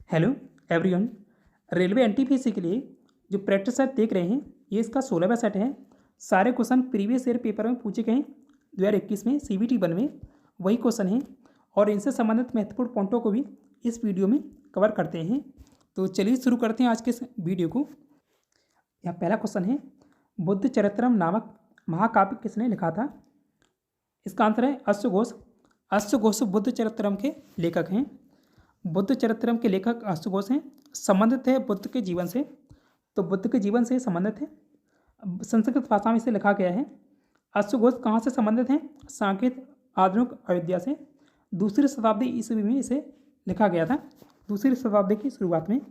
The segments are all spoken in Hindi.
Hello everyone. रेलवे एनटीपीसी के लिए जो प्रैक्टिस सेट देख रहे हैं ये इसका 16वां सेट है। सारे क्वेश्चन प्रीवियस ईयर पेपर में पूछे गए हैं 2021 में CBT 1 में वही क्वेश्चन हैं और इनसे संबंधित महत्वपूर्ण पॉइंटों को भी इस वीडियो में कवर करते हैं। तो चलिए शुरू करते हैं आज के इस वीडियो को। यहाँ पहला क्वेश्चन है, बुद्ध चरित्रम नामक महाकाव्य किसने लिखा था? इसका आंसर है अश्वघोष। अश्वघोष बुद्ध चरित्रम के लेखक हैं। बुद्ध चरित्रम के लेखक अश्वघोष हैं। संबंधित है बुद्ध के जीवन से, तो बुद्ध के जीवन से संबंधित है। संस्कृत भाषा में इसे लिखा गया है। अश्वघोष कहाँ से संबंधित हैं? साकेत आधुनिक अयोध्या से 2री शताब्दी ईस्वी में इसे लिखा गया था। 2री शताब्दी की शुरुआत में।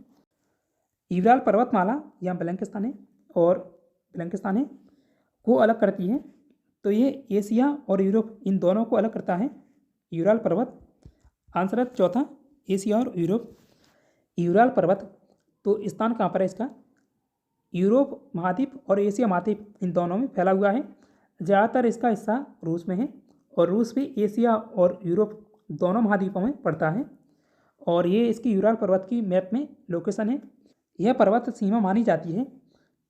यूराल पर्वतमाला यहाँ बलंकिस्तान है और बलंकिस्तान है को अलग करती है, तो ये एशिया और यूरोप इन दोनों को अलग करता है यूराल पर्वत। आंसर है चौथा, एशिया और यूरोप। यूराल पर्वत तो स्थान कहाँ पर है इसका? यूरोप महाद्वीप और एशिया महाद्वीप इन दोनों में फैला हुआ है। ज़्यादातर इसका हिस्सा रूस में है और रूस भी एशिया और यूरोप दोनों महाद्वीपों में पड़ता है। और ये इसकी यूराल पर्वत की मैप में लोकेशन है। यह पर्वत सीमा मानी जाती है,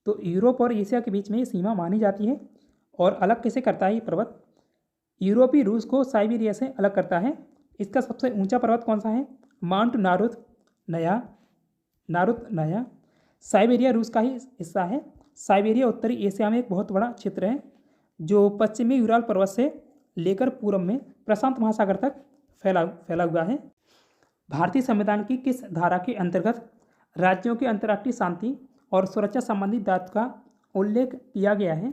तो यूरोप और एशिया के बीच में ये सीमा मानी जाती है। और अलग कैसे करता है ये पर्वत? यूरोपी रूस को साइबेरिया से अलग करता है। इसका सबसे ऊंचा पर्वत कौन सा है? माउंट नारुत नया। साइबेरिया रूस का ही हिस्सा है। साइबेरिया उत्तरी एशिया में एक बहुत बड़ा क्षेत्र है जो पश्चिमी यूराल पर्वत से लेकर पूर्व में प्रशांत महासागर तक फैला हुआ है। भारतीय संविधान की किस धारा के अंतर्गत राज्यों के अंतर्राष्ट्रीय शांति और सुरक्षा संबंधी दायित्व का उल्लेख किया गया है?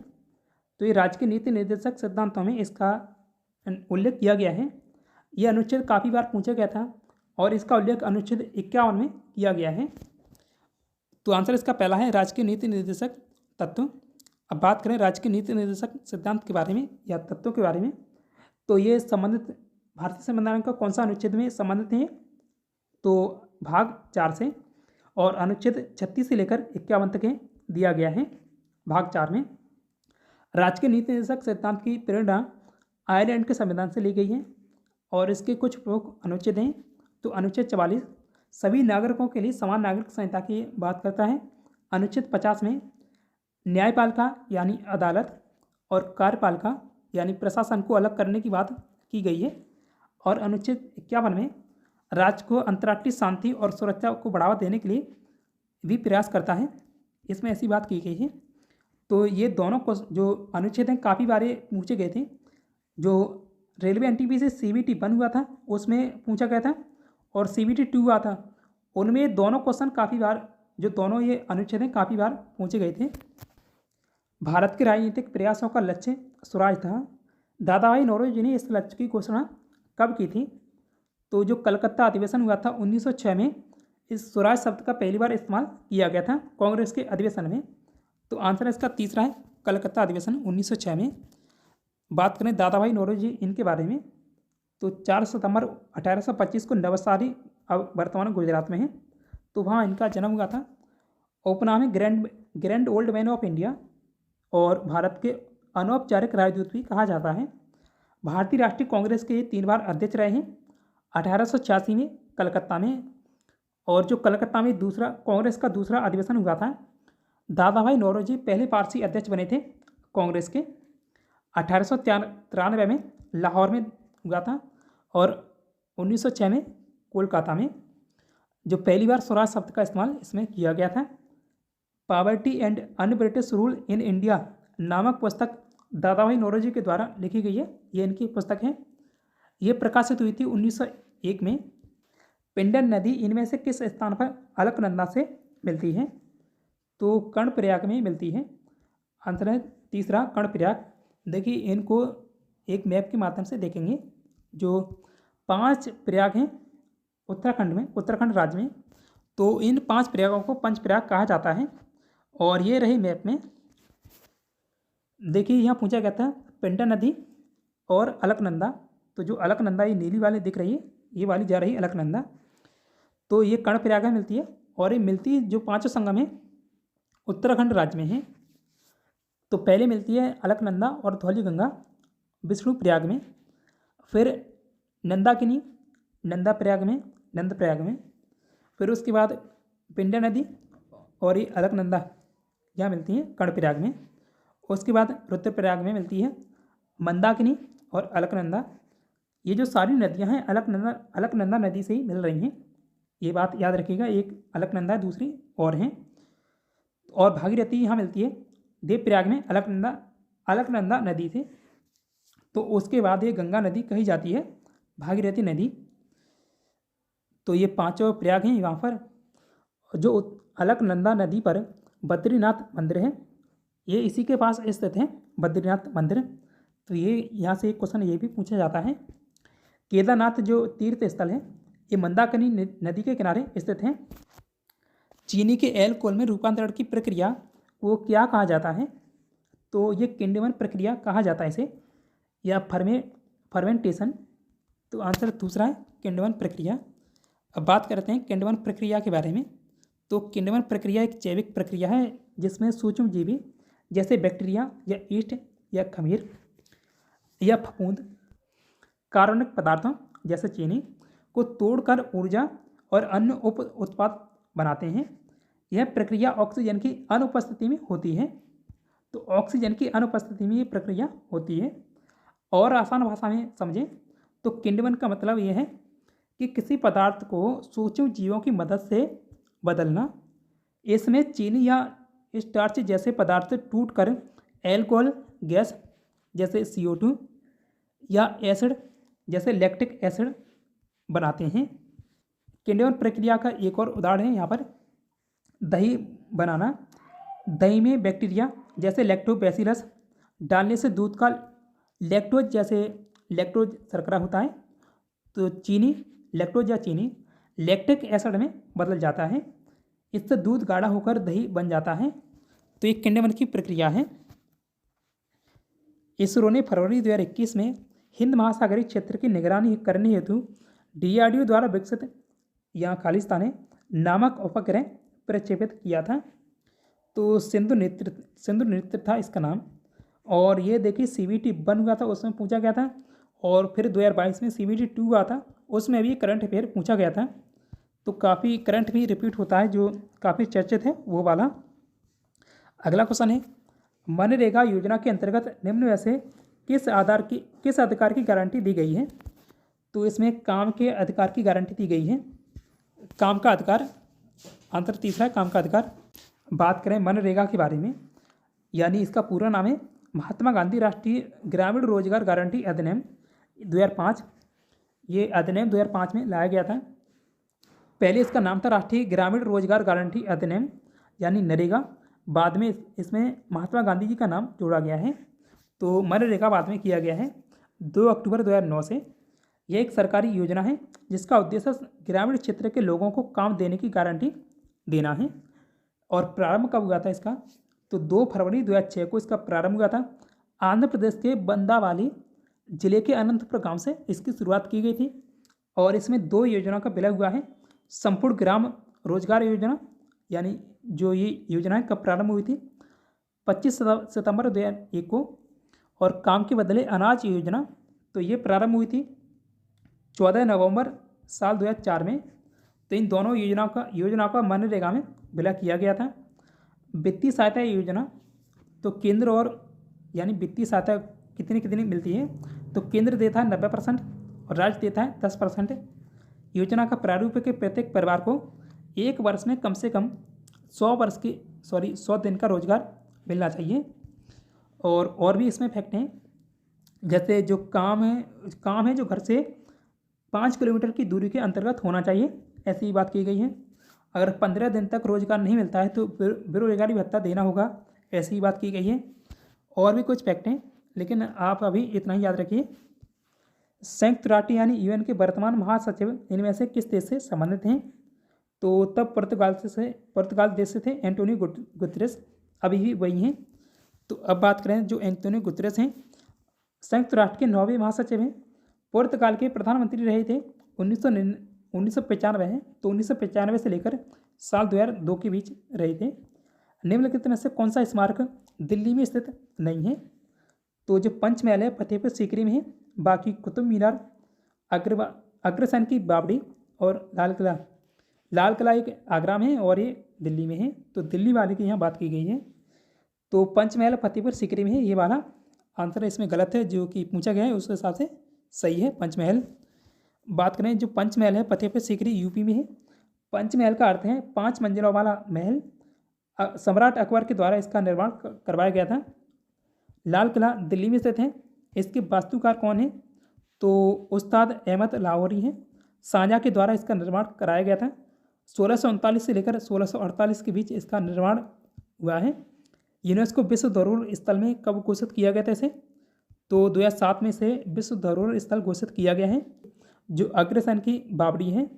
तो ये राज्य के नीति निर्देशक सिद्धांतों में इसका उल्लेख किया गया है। यह अनुच्छेद काफ़ी बार पूछा गया था और इसका उल्लेख अनुच्छेद 51 में किया गया है। तो आंसर इसका पहला है, राज्य के नीति निर्देशक तत्व। अब बात करें राज्य के नीति निर्देशक सिद्धांत के बारे में या तत्वों के बारे में, तो ये संबंधित भारतीय संविधान का कौन सा अनुच्छेद में संबंधित है? तो भाग 4 से, और अनुच्छेद 36 से लेकर 51 तक दिया गया है भाग 4 में। राज्य के नीति निर्देशक सिद्धांत की प्रेरणा आयरलैंड के संविधान से ली गई है और इसके कुछ प्रमुख अनुच्छेद हैं। तो अनुच्छेद 44 सभी नागरिकों के लिए समान नागरिक संहिता की बात करता है। अनुच्छेद 50 में न्यायपालिका यानी अदालत और कार्यपालिका यानी प्रशासन को अलग करने की बात की गई है। और अनुच्छेद 51 में राज्य को अंतर्राष्ट्रीय शांति और सुरक्षा को बढ़ावा देने के लिए भी प्रयास करता है, इसमें ऐसी बात की गई है। तो ये दोनों को जो अनुच्छेद हैं काफ़ी बार पूछे गए थे। जो रेलवे एनटीपीसी से CBT 1 हुआ था उसमें पूछा गया था और CBT 2 हुआ था, उनमें दोनों क्वेश्चन काफ़ी बार, जो दोनों ये अनुच्छेद हैं काफ़ी बार पूछे गए थे। भारत के राजनीतिक प्रयासों का लक्ष्य स्वराज था। दादाभाई नौरोजी ने इस लक्ष्य की घोषणा कब की थी? तो जो कलकत्ता अधिवेशन हुआ था 1906 में इस स्वराज शब्द का पहली बार इस्तेमाल किया गया था कांग्रेस के अधिवेशन में। तो आंसर इसका तीसरा है, कलकत्ता अधिवेशन 1906 में। बात करें दादाभाई नौरोजी इनके बारे में, तो 4 सितंबर 1825 को नवसारी अब वर्तमान गुजरात में है, तो वहाँ इनका जन्म हुआ था। उपनाम है grand old man of India और भारत के अनौपचारिक राजदूत भी कहा जाता है। भारतीय राष्ट्रीय कांग्रेस के 3 बार अध्यक्ष रहे हैं। 1886 में कलकत्ता में, और जो कलकत्ता में कांग्रेस का दूसरा अधिवेशन हुआ था, दादाभाई नौरोजी पहले पारसी अध्यक्ष बने थे कांग्रेस के। 1893 में लाहौर में हुआ था और 1906 में कोलकाता में जो पहली बार स्वराज शब्द का इस्तेमाल इसमें किया गया था। Poverty and un British rule in India नामक पुस्तक दादाभाई नौरोजी के द्वारा लिखी गई है। ये इनकी पुस्तक है। ये प्रकाशित हुई थी 1901 में। पिंडर नदी इनमें से किस स्थान पर अलकनंदा से मिलती है? तो कर्णप्रयाग में मिलती है। आंसर है तीसरा, कर्णप्रयाग। देखिए इनको एक मैप के माध्यम से देखेंगे। जो 5 प्रयाग हैं उत्तराखंड राज्य में, तो इन 5 प्रयागों को पंचप्रयाग कहा जाता है। और ये रही मैप में। देखिए यहाँ पूछा गया था पिंडर नदी और अलकनंदा, तो जो अलकनंदा ये नीली वाली दिख रही है, ये वाली जा रही है अलकनंदा, तो ये कर्णप्रयाग में मिलती है। और ये मिलती जो 5 संगम है उत्तराखंड राज्य में है। तो पहले मिलती है अलकनंदा और धौलीगंगा विष्णुप्रयाग में, फिर नंदाकिनी नंदप्रयाग में, फिर उसके बाद पिंडा नदी और ये अलकनंदा यहाँ मिलती हैं कर्णप्रयाग में। उसके बाद रुद्रप्रयाग में मिलती है मंदाकिनी और अलकनंदा। ये जो सारी नदियाँ हैं अलकनंदा नदी से ही मिल रही हैं, ये बात याद रखिएगा। एक अलकनंदा दूसरी और हैं। और भागीरथी यहाँ मिलती है देवप्रयाग में अलकनंदा नदी से। तो उसके बाद ये गंगा नदी कही जाती है भागीरथी नदी। तो ये पांचों प्रयाग हैं यहाँ पर। जो अलकनंदा नदी पर बद्रीनाथ मंदिर है, ये इसी के पास स्थित है बद्रीनाथ मंदिर। तो ये यहाँ से एक क्वेश्चन ये भी पूछा जाता है। केदारनाथ जो तीर्थ स्थल है ये मंदाकिनी नदी के किनारे स्थित है। चीनी के एल्कोहल में रूपांतरण की प्रक्रिया को क्या कहा जाता है? तो ये किण्वन प्रक्रिया कहा जाता है इसे, या फर्मेंटेशन। तो आंसर दूसरा है किण्वन प्रक्रिया। अब बात करते हैं किण्वन प्रक्रिया के बारे में। तो किण्वन प्रक्रिया एक जैविक प्रक्रिया है जिसमें सूक्ष्म जीवी जैसे बैक्टीरिया या ईस्ट या खमीर या फफूंद कार्बनिक पदार्थों जैसे चीनी को तोड़कर ऊर्जा और अन्य उप उत्पाद बनाते हैं। यह प्रक्रिया ऑक्सीजन की अनुपस्थिति में होती है। तो ऑक्सीजन की अनुपस्थिति में ये प्रक्रिया होती है। और आसान भाषा में समझें तो किण्वन का मतलब यह है कि किसी पदार्थ को सूक्ष्म जीवों की मदद से बदलना। इसमें चीनी या स्टार्च जैसे पदार्थ टूटकर एल्कोहल गैस जैसे CO2 या एसिड जैसे लैक्टिक एसिड बनाते हैं। किण्वन प्रक्रिया का एक और उदाहरण है यहाँ पर दही बनाना। दही में बैक्टीरिया जैसे लैक्टोबैसिलस डालने से दूध का लैक्टोज शर्करा होता है। तो चीनी लैक्टोज या चीनी लैक्टिक एसिड में बदल जाता है। इससे दूध गाढ़ा होकर दही बन जाता है। तो ये किण्वन की प्रक्रिया है। इसरो ने फरवरी 2021 में हिंद महासागरीय क्षेत्र की निगरानी करने हेतु DRDO द्वारा विकसित यहाँ खालिस्तान है नामक उपग्रह प्रक्षेपित किया था। तो सिंधु नृत्य था इसका नाम। और ये देखिए CVT 1 हुआ था, उसमें पूछा गया था। और फिर 2022 में CVT 2 हुआ था, उसमें भी करंट अफेयर पूछा गया था। तो काफ़ी करंट भी रिपीट होता है जो काफ़ी चर्चित है वो वाला। अगला क्वेश्चन है मनरेगा योजना के अंतर्गत निम्न में से किस अधिकार की गारंटी दी गई है? तो इसमें काम के अधिकार की गारंटी दी गई है। काम का अधिकार आंसर तीसरा है काम का अधिकार। बात करें मनरेगा के बारे में, यानी इसका पूरा नाम है महात्मा गांधी राष्ट्रीय ग्रामीण रोजगार गारंटी अधिनियम 2005। ये अधिनियम 2005 में लाया गया था। पहले इसका नाम था राष्ट्रीय ग्रामीण रोजगार गारंटी अधिनियम यानी नरेगा। बाद में इसमें महात्मा गांधी जी का नाम जोड़ा गया है। तो मनरेगा बाद में किया गया है 2 अक्टूबर 2009 से। यह एक सरकारी योजना है जिसका उद्देश्य ग्रामीण क्षेत्र के लोगों को काम देने की गारंटी देना है। और प्रारंभ कब हुआ था इसका? तो 2 फरवरी 2006 को इसका प्रारंभ हुआ था। आंध्र प्रदेश के बंदावाली जिले के अनंतपुर गांव से इसकी शुरुआत की गई थी। और इसमें 2 योजनाओं का विलय हुआ है। संपूर्ण ग्राम रोजगार योजना यानी जो ये योजना है कब प्रारंभ हुई थी? 25 सितंबर 2001 को। और काम के बदले अनाज योजना तो ये प्रारंभ हुई थी 14 नवंबर साल 2004 में। तो इन दोनों योजनाओं का मनरेगा में विलय किया गया था। वित्तीय सहायता योजना तो केंद्र और यानी वित्तीय सहायता कितनी मिलती है? तो केंद्र देता है 90% और राज्य देता है 10%। योजना का प्रारूप है कि प्रत्येक परिवार को 1 वर्ष में कम से कम 100 दिन का रोजगार मिलना चाहिए। और भी इसमें फैक्ट हैं, जैसे जो काम है जो घर से 5 किलोमीटर की दूरी के अंतर्गत होना चाहिए, ऐसी बात की गई है। अगर 15 दिन तक रोजगार नहीं मिलता है तो बेरोजगारी भत्ता देना होगा, ऐसी बात की गई है। और भी कुछ फैक्ट हैं लेकिन आप अभी इतना ही याद रखिए। संयुक्त राष्ट्र यानी UN के वर्तमान महासचिव इनमें से किस देश से संबंधित हैं? तो तब पुर्तगाल देश से थे एंटोनियो गुतेरेस, अभी भी वही हैं। तो अब बात करें जो एंटोनियो गुतेरेस हैं संयुक्त राष्ट्र के 9वें महासचिव हैं। पुर्तगाल के प्रधानमंत्री रहे थे 1995 हैं। तो 1995 से लेकर साल 2002 के बीच रहे थे। निम्नलिखित में से कौन सा स्मारक दिल्ली में स्थित नहीं है? तो जो पंचमहल है फतेहपुर सीकरी में है, बाकी कुतुब मीनार, अग्रसेन की बावड़ी और लाल किला लाल किला एक आगरा में है और ये दिल्ली में है, तो दिल्ली वाले की यहाँ बात की गई है। तो पंचमहल फतेहपुर सीकरी में है, ये वाला आंसर इसमें गलत है, जो कि पूछा गया है उस हिसाब से सही है पंचमहल। बात करें जो पंचमहल है फतेहपुर सीकरी यूपी में है। पंचमहल का अर्थ है 5 मंजिलों वाला महल। सम्राट अकबर के द्वारा इसका निर्माण करवाया गया था। लाल किला दिल्ली में स्थित है। इसके वास्तुकार कौन है? तो उस्ताद अहमद लाहौरी हैं। शाहजहाँ के द्वारा इसका निर्माण कराया गया था। 1639 से लेकर 1648 के बीच इसका निर्माण हुआ है। यूनेस्को विश्व धरोहर स्थल में कब घोषित किया गया था इसे? तो 2007 में से विश्व धरोहर स्थल घोषित किया गया है, जो अग्रसेन की बावड़ी है।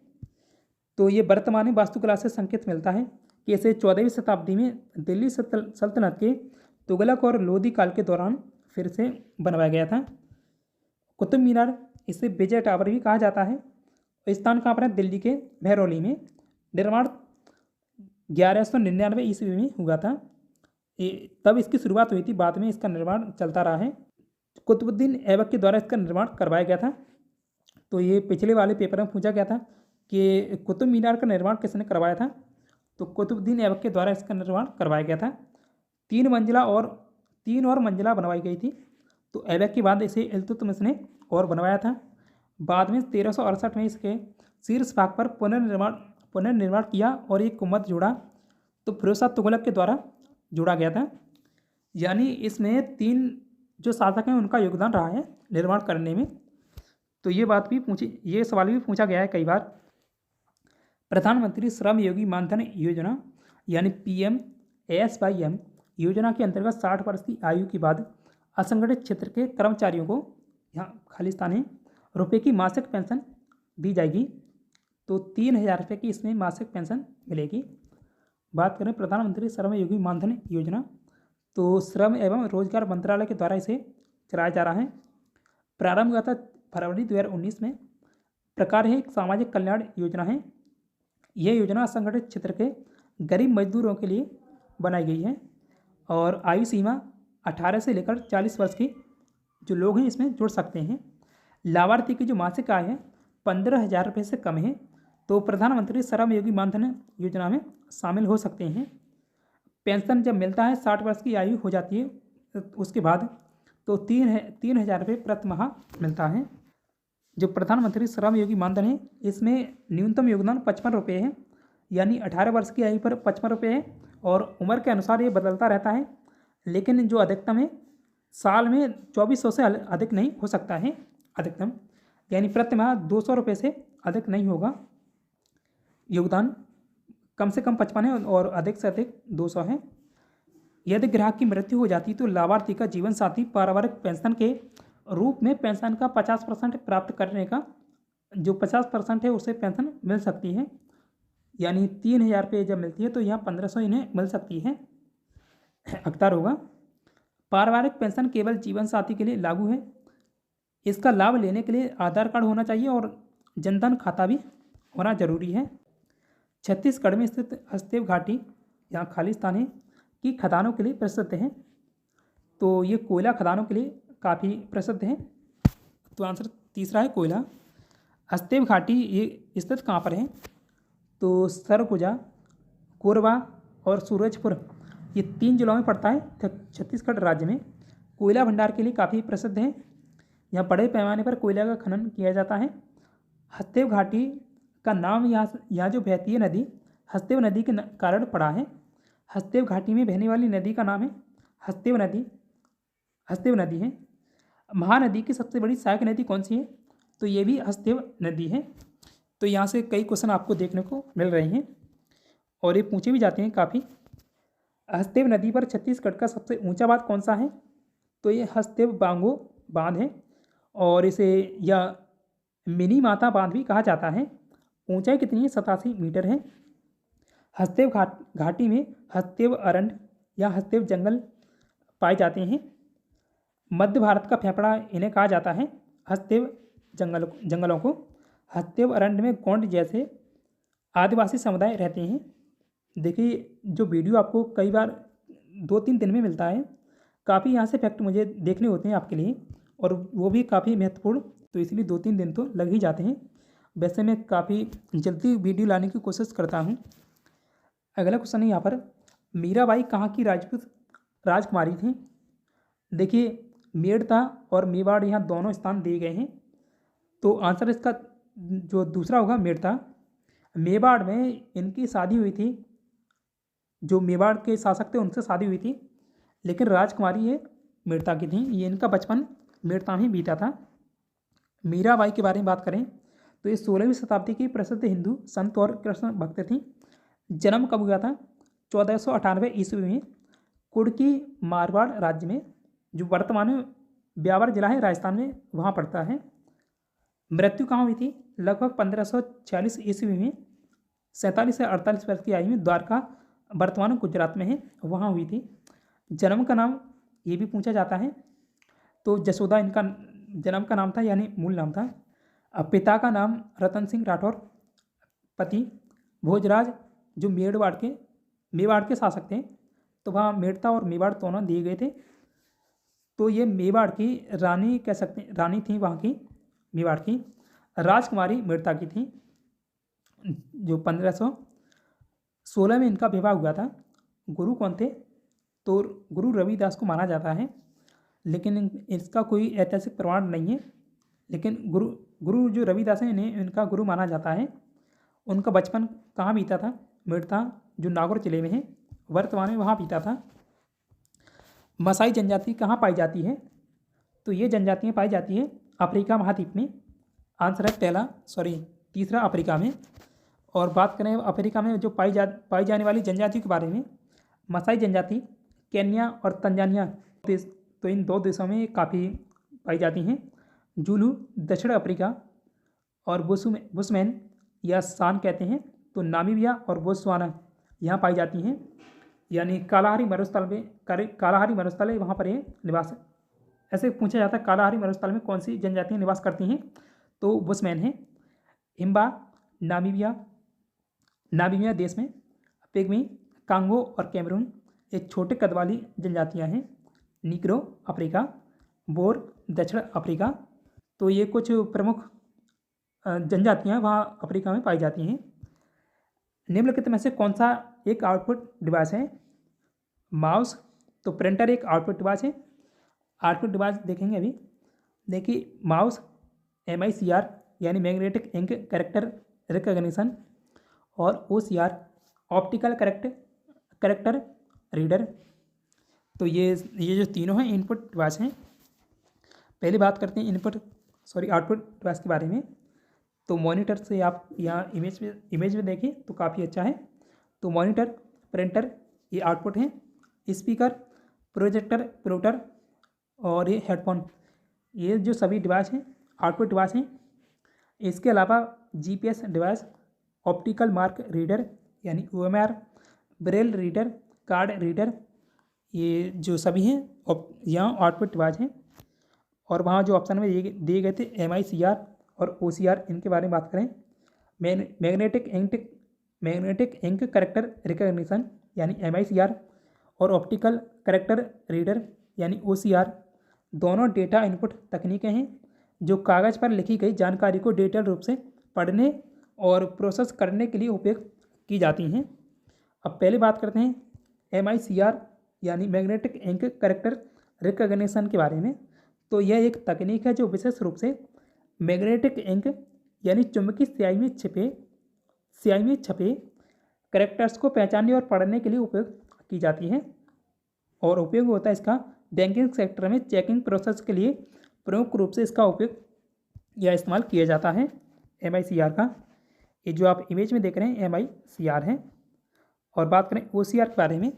तो ये वर्तमान वास्तुकला से संकेत मिलता है कि इसे 14वीं शताब्दी में दिल्ली सल्तनत के तुगलक और लोधी काल के दौरान फिर से बनवाया गया था। कुतुब मीनार, इसे विजय टावर भी कहा जाता है। स्थान कहाँ पर है? दिल्ली के महरौली में। निर्माण 1199 ईस्वी में हुआ था। तब इसकी शुरुआत हुई थी, बाद में इसका निर्माण चलता रहा है। कुतुबुद्दीन ऐबक के द्वारा इसका निर्माण करवाया गया था। तो ये पिछले वाले पेपर में पूछा गया था कि कुतुब मीनार का निर्माण किसने करवाया था? तो कुतुबुद्दीन ऐबक के द्वारा इसका निर्माण करवाया गया था। 3 और मंजिला बनवाई गई थी। तो ऐबक के बाद इसे इल्तुतमिश ने और बनवाया था। बाद में 1368 में इसके शीर्ष भाग पर पुनर्निर्माण किया और एक गुम्बद जोड़ा, तो फिरोज शाह तुगलक के द्वारा जोड़ा गया था। यानी इसमें 3 जो शासक हैं उनका योगदान रहा है निर्माण करने में। तो ये सवाल भी पूछा गया है कई बार। प्रधानमंत्री श्रम योगी मानधन योजना यानी PMASYM योजना के अंतर्गत 60 वर्ष की आयु के बाद असंगठित क्षेत्र के कर्मचारियों को, यहाँ खाली स्थान है, रुपये की मासिक पेंशन दी जाएगी। तो 3000 रुपये की इसमें मासिक पेंशन मिलेगी। बात करें प्रधानमंत्री श्रम योगी मानधन योजना, तो श्रम एवं रोजगार मंत्रालय के द्वारा इसे चलाया जा रहा है। प्रारंभ हुआ था फरवरी 2019 में। प्रकार है एक सामाजिक कल्याण योजना है। यह योजना असंगठित क्षेत्र के गरीब मजदूरों के लिए बनाई गई है और आयु सीमा 18 से लेकर 40 वर्ष की जो लोग हैं इसमें जुड़ सकते हैं। लाभार्थी की जो मासिक आय है 15,000 रुपये से कम है तो प्रधानमंत्री श्रम योगी मानधन योजना में शामिल हो सकते हैं। पेंशन जब मिलता है 60 वर्ष की आयु हो जाती है उसके बाद, तो 3,000 रुपये प्रति माह मिलता है। जो प्रधानमंत्री श्रम योगी मानधन है इसमें न्यूनतम योगदान 55 रुपये है, यानी 18 वर्ष की आयु पर 55 रुपये है और उम्र के अनुसार ये बदलता रहता है। लेकिन जो अधिकतम है साल में 2400 से अधिक नहीं हो सकता है अधिकतम, यानी प्रति माह 200 रुपये से अधिक नहीं होगा। योगदान कम से कम 55 है और अधिक से अधिक 200 है। यदि ग्राहक की मृत्यु हो जाती तो लाभार्थी का जीवन साथी पारिवारिक पेंशन के रूप में पेंशन का 50% प्राप्त करने का जो 50% है उसे पेंशन मिल सकती है। यानी 3,000 रुपये जब मिलती है तो यहाँ 1500 इन्हें मिल सकती है। अख्तार होगा। पारिवारिक पेंशन केवल जीवन साथी के लिए लागू है। इसका लाभ लेने के लिए आधार कार्ड होना चाहिए और जनधन खाता भी होना जरूरी है। छत्तीसगढ़ में स्थित हसदेव घाटी, यहाँ खाली स्थान है, की खदानों के लिए प्रसिद्ध है। तो ये कोयला खदानों के लिए काफ़ी प्रसिद्ध है। तो आंसर तीसरा है कोयला। हसदेव घाटी ये स्थित कहाँ पर है? तो सरगुजा, कोरबा और सूरजपुर ये 3 जिलों में पड़ता है छत्तीसगढ़ राज्य में। कोयला भंडार के लिए काफ़ी प्रसिद्ध है। यहाँ बड़े पैमाने पर कोयला का खनन किया जाता है। हसदेव घाटी का नाम यहाँ जो बहती है नदी हसदेव नदी के कारण पड़ा है। हसदेव घाटी में बहने वाली नदी का नाम है हसदेव नदी है। महानदी की सबसे बड़ी सहायक नदी कौन सी है? तो ये भी हसदेव नदी है। तो यहाँ से कई क्वेश्चन आपको देखने को मिल रहे हैं और ये पूछे भी जाते हैं काफ़ी। हसदेव नदी पर छत्तीसगढ़ का सबसे ऊंचा बांध कौन सा है? तो ये हसदेव बांगो बांध है और इसे या मिनी माता बांध भी कहा जाता है। ऊंचाई कितनी है? 87 मीटर है। हसदेव घाटी में हसदेव अरण्य या हसदेव जंगल पाए जाते हैं। मध्य भारत का फेफड़ा इन्हें कहा जाता है हसदेव जंगलों को। हसदेव अरण्य में गोंड जैसे आदिवासी समुदाय रहते हैं। देखिए जो वीडियो आपको कई बार 2-3 दिन में मिलता है, काफ़ी यहाँ से फैक्ट मुझे देखने होते हैं आपके लिए और वो भी काफ़ी महत्वपूर्ण, तो इसलिए 2-3 दिन तो लग ही जाते हैं। वैसे मैं काफ़ी जल्दी वीडियो लाने की कोशिश करता हूँ। अगला क्वेश्चन है यहाँ पर, मीराबाई कहाँ की राजपूत राजकुमारी थी? देखिए, मेड़ता और मेवाड़ यहाँ दोनों स्थान दिए गए हैं, तो आंसर इसका जो दूसरा होगा मेड़ता। मेवाड़ में इनकी शादी हुई थी, जो मेवाड़ के शासक थे उनसे शादी हुई थी, लेकिन राजकुमारी ये मेड़ता की थी। ये इनका बचपन मेड़ता में बीता था। मीराबाई के बारे में बात करें तो ये 16वीं शताब्दी की प्रसिद्ध हिंदू संत और कृष्ण भक्त थी। जन्म कब हुआ था? 1498 ईस्वी में कुड़की मारवाड़ राज्य में, जो वर्तमान में ब्यावर जिला है राजस्थान में, वहाँ पड़ता है। मृत्यु कहाँ हुई थी? लगभग 1546 ईस्वी में 47 से 48 वर्ष की आयु में द्वारका वर्तमान गुजरात में है, वहाँ हुई थी। जन्म का नाम ये भी पूछा जाता है, तो जसोदा इनका जन्म का नाम था, यानी मूल नाम था। अब पिता का नाम रतन सिंह राठौर, पति भोजराज, जो मेवाड़ के शासक थे, तो वहाँ मेड़ता और मेवाड़ दोनों दिए गए थे। तो ये मेवाड़ की रानी कह सकते हैं, रानी थी वहाँ की, मेवाड़ की। राजकुमारी मेड़ता की थी, जो 1516 में इनका विवाह हुआ था। गुरु कौन थे? तो गुरु रविदास को माना जाता है, लेकिन इसका कोई ऐतिहासिक प्रमाण नहीं है। लेकिन गुरु जो रविदास हैं, इन्हें इनका गुरु माना जाता है। उनका बचपन कहाँ बीता था? मेड़ता, जो नागौर जिले में है, वर्तमान में वहाँ बीता था। मसाई जनजाति कहाँ पाई जाती है? तो ये जनजातियाँ पाई जाती है अफ्रीका महाद्वीप में। आंसर है तीसरा अफ्रीका में। और बात करें अफ्रीका में जो पाई जाने वाली जनजातियों के बारे में, मसाई जनजाति केन्या और तंजानिया देश, तो इन दो देशों में काफ़ी पाई जाती हैं। जुलू दक्षिण अफ्रीका और बुशमैन या सान कहते हैं, तो नामीबिया और बोत्सवाना यहाँ पाई जाती हैं। यानी कालाहारी मरुस्थल है, वहाँ पर ये निवास है। ऐसे पूछा जाता है कालाहारी मरुस्थल में कौन सी जनजातियाँ निवास करती हैं, तो बुशमैन है। हिम्बा नामीबिया देश में, पिग्मी कांगो और कैमरून एक छोटे कद वाली जनजातियाँ हैं। निग्रो अफ्रीका, बोर दक्षिण अफ्रीका, तो ये कुछ प्रमुख जनजातियाँ वहाँ अफ्रीका में पाई जाती हैं। निम्नलिखित में से कौन सा एक आउटपुट डिवाइस है? माउस, तो प्रिंटर एक आउटपुट डिवाइस है। आउटपुट डिवाइस देखेंगे अभी। देखिए, माउस MICR यानी मैग्नेटिक इंक कैरेक्टर रिकॉग्निशन, और OCR ऑप्टिकल कैरेक्टर रीडर, तो ये जो तीनों हैं इनपुट डिवाइस हैं। पहले बात करते हैं आउटपुट डिवाइस के बारे में। तो मॉनिटर से आप यहाँ इमेज में देखें तो काफ़ी अच्छा है। तो मॉनिटर, प्रिंटर ये आउटपुट हैं। स्पीकर, प्रोजेक्टर, प्लोटर और ये हेडफोन, ये जो सभी डिवाइस हैं आउटपुट डिवाइस हैं। इसके अलावा GPS device, optical mark reader यानी OMR, Braille reader, card reader, ये जो सभी हैं यहाँ आउटपुट डिवाइस हैं। और वहाँ जो ऑप्शन में दिए गए थे MICR और OCR, इनके बारे में बात करें, मैग्नेटिक इंक कैरेक्टर रिकॉग्निशन यानी MICR और ऑप्टिकल कैरेक्टर रीडर यानी OCR दोनों डेटा इनपुट तकनीकें हैं जो कागज़ पर लिखी गई जानकारी को डिजिटल रूप से पढ़ने और प्रोसेस करने के लिए उपयोग की जाती हैं। अब पहले बात करते हैं MICR यानी मैग्नेटिक इंक कैरेक्टर रिकॉग्निशन के बारे में। तो यह एक तकनीक है जो विशेष रूप से मैग्नेटिक इंक यानी चुंबकीय स्याही में छपे कैरेक्टर्स को पहचानने और पढ़ने के लिए उपयोग की जाती है। और उपयोग होता है इसका बैंकिंग सेक्टर में चेकिंग प्रोसेस के लिए प्रमुख रूप से इसका उपयोग या इस्तेमाल किया जाता है MICR का। ये जो आप इमेज में देख रहे हैं MICR है। और बात करें OCR के बारे में,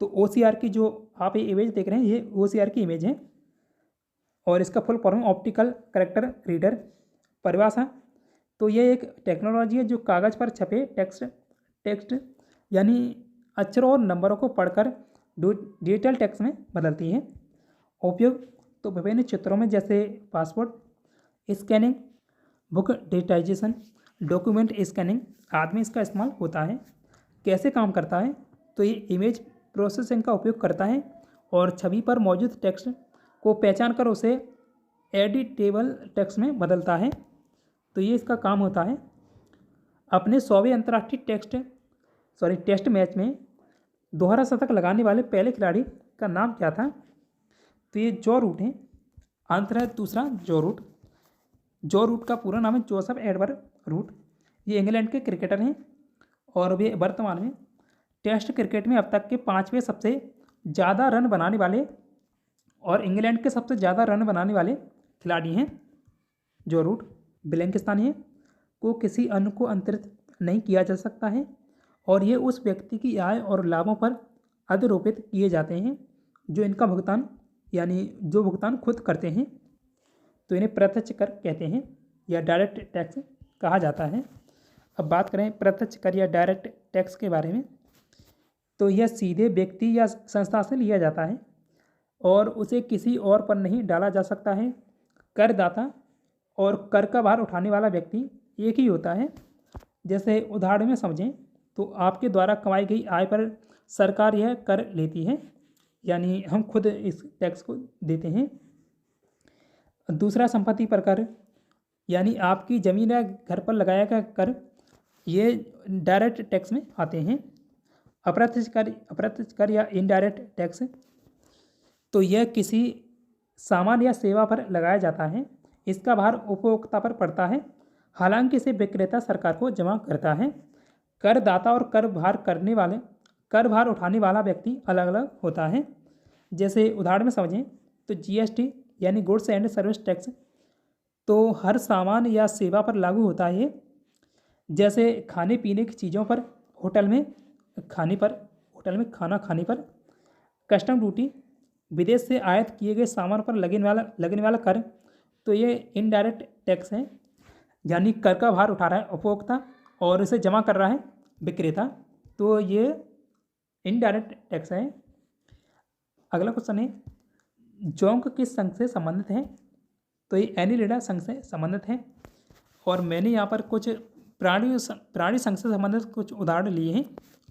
तो OCR की जो आप ये इमेज देख रहे हैं, ये OCR की इमेज है और इसका full form optical character reader. परिभाषा, तो ये एक टेक्नोलॉजी है जो कागज़ पर छपे टेक्स्ट यानी अक्षरों और नंबरों को पढ़कर डिजिटल टेक्स्ट में बदलती है। उपयोग, तो विभिन्न क्षेत्रों में जैसे passport scanning, book digitisation, document scanning आदि में इसका इस्तेमाल होता है। कैसे काम करता है? तो ये इमेज प्रोसेसिंग का उपयोग करता है और छवि पर मौजूद टेक्स्ट को पहचान कर उसे एडिटेबल टेक्स्ट में बदलता है। तो ये इसका काम होता है। अपने 100वें अंतर्राष्ट्रीय टेस्ट मैच में दोहरा शतक लगाने वाले पहले खिलाड़ी का नाम क्या था? तो ये जॉ रूट है। आंसर है दूसरा जॉ रूट। जॉ रूट का पूरा नाम है जोसेफ एडवर्ड रूट। ये इंग्लैंड के क्रिकेटर हैं और वे वर्तमान में टेस्ट क्रिकेट में अब तक के 5वें सबसे ज़्यादा रन बनाने वाले और इंग्लैंड के सबसे ज़्यादा रन बनाने वाले खिलाड़ी हैं जॉ रूट। ब्लैंक स्थान है को किसी अन्य को अंतरित नहीं किया जा सकता है और ये उस व्यक्ति की आय और लाभों पर अधिरोपित किए जाते हैं जो इनका भुगतान जो भुगतान खुद करते हैं। तो इन्हें प्रत्यक्ष कर कहते हैं या डायरेक्ट टैक्स कहा जाता है। अब बात करें प्रत्यक्ष कर या डायरेक्ट टैक्स के बारे में, तो यह सीधे व्यक्ति या संस्था से लिया जाता है और उसे किसी और पर नहीं डाला जा सकता है। करदाता और कर का भार उठाने वाला व्यक्ति एक ही होता है। जैसे उदाहरण में समझें तो आपके द्वारा कमाई गई आय पर सरकार यह कर लेती है, यानी हम खुद इस टैक्स को देते हैं। दूसरा संपत्ति पर कर, यानी आपकी ज़मीन या घर पर लगाया गया कर, ये डायरेक्ट टैक्स में आते हैं। अप्रत्यक्ष कर या इनडायरेक्ट टैक्स, तो यह किसी सामान या सेवा पर लगाया जाता है। इसका भार उपभोक्ता पर पड़ता है, हालांकि इसे विक्रेता सरकार को जमा करता है। करदाता और कर भार उठाने वाला व्यक्ति अलग अलग होता है। जैसे उदाहरण में समझें तो जीएसटी यानी गुड्स एंड सर्विस टैक्स तो हर सामान या सेवा पर लागू होता है। जैसे खाने पीने की चीज़ों पर, होटल में खाना खाने पर। कस्टम ड्यूटी, विदेश से आयात किए गए सामान पर लगने वाला कर, तो ये इनडायरेक्ट टैक्स है, यानी कर का भार उठा रहा है उपभोक्ता और इसे जमा कर रहा है विक्रेता, तो ये इनडायरेक्ट टैक्स है। अगला क्वेश्चन है जोंक किस संघ से संबंधित है? तो ये एनिलिडा संघ से संबंधित है और मैंने यहाँ पर कुछ प्राणी संघ से संबंधित कुछ उदाहरण लिए हैं,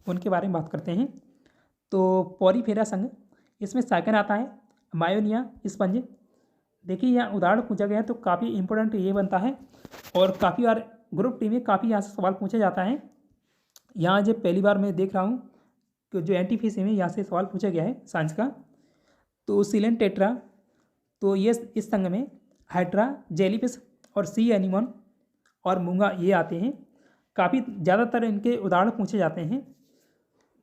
उनके बारे में बात करते हैं। तो पॉरीफेरा संघ, इसमें साइकन आता है, मायोनिया स्पंज। देखिए यहाँ उदाहरण पूछा गया है तो काफ़ी इंपॉर्टेंट ये बनता है और काफ़ी बार ग्रुप टी में काफ़ी यहाँ से सवाल पूछा जाता है। यहाँ जो पहली बार मैं देख रहा हूँ कि जो एंटीफीसी में यहाँ से सवाल पूछा गया है साइंस का। तो सीलन टेट्रा, तो ये इस संघ में हाइड्रा, जेलीफिश और सी एनिमोन और मूंगा ये आते हैं। काफ़ी ज़्यादातर इनके उदाहरण पूछे जाते हैं।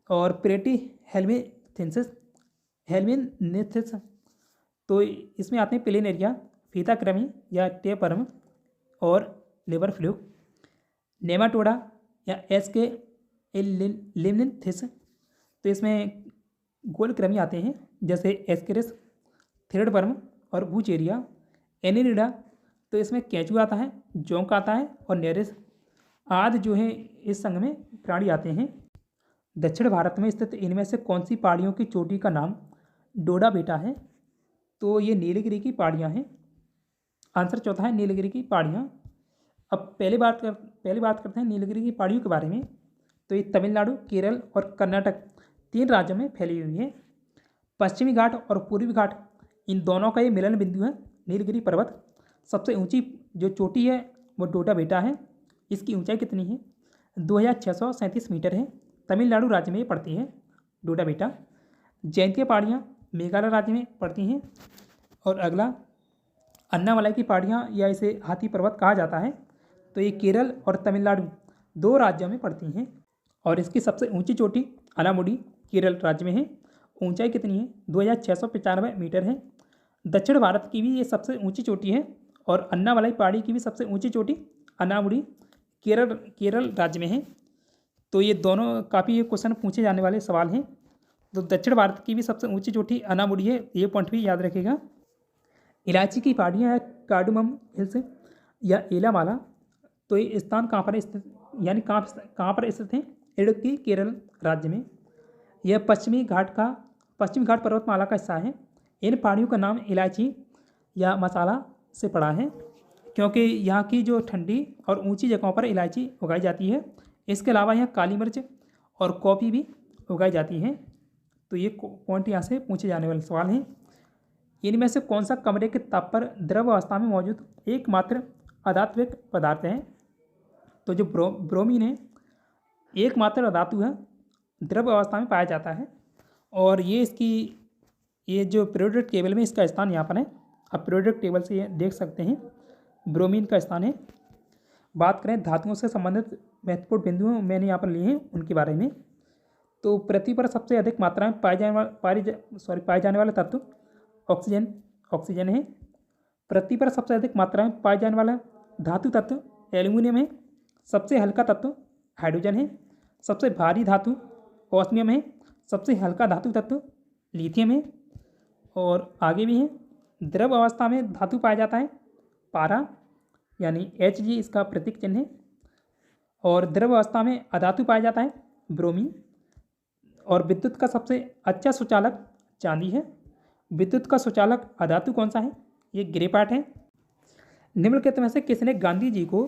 और प्रेटी हेलमिनथेसिस, तो इसमें आते हैं प्लेनेरिया, फीताक्रमी या टेपरम और लेबर फ्लूक। नेमाटोडा या एसके लिमनिथेसिस, तो इसमें गोलक्रमी आते हैं जैसे एस्केरिस, थ्रेडवर्म और बूचेरिया। एनिलिडा, तो इसमें केंचुआ आता है, जोंक आता है और नेरिस आदि जो है इस संघ में प्राणी आते हैं। दक्षिण भारत में स्थित इनमें से कौन सी पहाड़ियों की चोटी का नाम डोडा बेटा है? तो ये नीलगिरी की पहाड़ियाँ हैं। आंसर चौथा है नीलगिरी की पहाड़ियाँ। अब पहले बात करते हैं नीलगिरी की पहाड़ियों के बारे में। तो ये तमिलनाडु, केरल और कर्नाटक 3 राज्यों में फैली हुई है। पश्चिमी घाट और पूर्वी घाट इन दोनों का ये मिलन बिंदु है नीलगिरी पर्वत। सबसे ऊंची जो चोटी है वो डोडा बेटा है। इसकी ऊंचाई कितनी है? 2637 मीटर है। तमिलनाडु राज्य में ये पड़ती है डोडा बेटा। जयंतिया पहाड़ियाँ मेघालय राज्य में पड़ती हैं। और अगला अन्नामलाई की पहाड़ियाँ या इसे हाथी पर्वत कहा जाता है, तो ये केरल और तमिलनाडु 2 राज्यों में पड़ती हैं। और इसकी सबसे ऊंची चोटी अनामुडी केरल राज्य में है। ऊंचाई कितनी है? 2695 मीटर है। दक्षिण भारत की भी ये सबसे ऊंची चोटी है और अन्नामलाई पहाड़ी की भी सबसे ऊंची चोटी अनामुडी केरल राज्य में है। तो ये दोनों काफ़ी क्वेश्चन पूछे जाने वाले सवाल हैं। तो दक्षिण भारत की भी सबसे ऊंची चोटी अनामुडी है, ये पॉइंट भी याद रखिएगा। इलायची की पहाड़ियाँ है कार्डमम हिल्स या एलामाला, तो ये स्थान कहाँ पर स्थित कहाँ पर स्थित हैं? इडुक्की केरल राज्य में। यह पश्चिमी घाट पर्वतमाला का हिस्सा है। इन पहाड़ियों का नाम इलायची या मसाला से पड़ा है क्योंकि यहाँ की जो ठंडी और ऊंची जगहों पर इलायची उगाई जाती है। इसके अलावा यहाँ काली मिर्च और कॉफ़ी भी उगाई जाती है। तो ये पॉइंट यहाँ से पूछे जाने वाले सवाल हैं। इनमें से कौन सा कमरे के ताप पर द्रव अवस्था में मौजूद एकमात्र अधात्विक पदार्थ है। तो जो ब्रोमीन है एकमात्र धातु है, द्रव अवस्था में पाया जाता है और ये जो पीरियोडिक टेबल में इसका स्थान यहाँ पर है। आप पीरियोडिक टेबल से ये देख सकते हैं ब्रोमीन का स्थान है। बात करें धातुओं से संबंधित महत्वपूर्ण बिंदुओं मैंने यहाँ पर लिए हैं उनके बारे में। तो पृथ्वी पर सबसे अधिक मात्रा में पाए जाने वाला तत्व ऑक्सीजन है। पृथ्वी पर सबसे अधिक मात्रा में पाए जाने वाला धातु तत्व एल्यूमिनियम है। सबसे हल्का तत्व हाइड्रोजन है। सबसे भारी धातु ओस्मियम है। सबसे हल्का धातु तत्व लिथियम है। और आगे भी है। द्रव अवस्था में धातु पाया जाता है पारा यानी Hg इसका प्रतीक चिन्ह है। और द्रव अवस्था में अधातु पाया जाता है ब्रोमीन। और विद्युत का सबसे अच्छा सुचालक चांदी है। विद्युत का सुचालक अधातु कौन सा है? ये ग्रेफाइट है। निम्नलिखित में से किसने गांधी जी को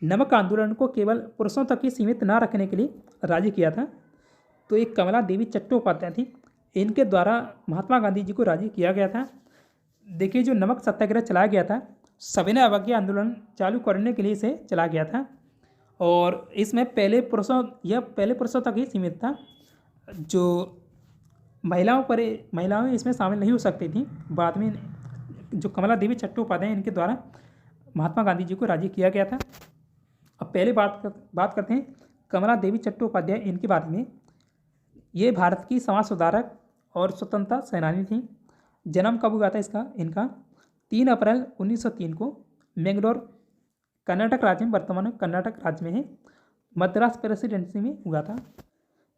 नमक आंदोलन को केवल पुरुषों तक ही सीमित न रखने के लिए राजी किया था? तो एक कमला देवी चट्टोपाध्याय थी। इनके द्वारा महात्मा गांधी जी को राजी किया गया था। देखिए जो नमक सत्याग्रह चलाया गया था सविनय अवज्ञा आंदोलन चालू करने के लिए इसे चला गया था और इसमें पहले पुरुषों तक ही सीमित था। जो महिलाएं इसमें शामिल नहीं हो सकती थी। बाद में जो कमला देवी चट्टोपाध्याय इनके द्वारा महात्मा गांधी जी को राजी किया गया था। अब पहले बात करते हैं कमला देवी चट्टोपाध्याय इनके बारे में। ये भारत की समाज सुधारक और स्वतंत्रता सेनानी थी। जन्म कब हुआ था इनका 3 अप्रैल 1903 को मैंगलोर कर्नाटक राज्य में, वर्तमान में कर्नाटक राज्य में है, मद्रास प्रेसिडेंसी में हुआ था।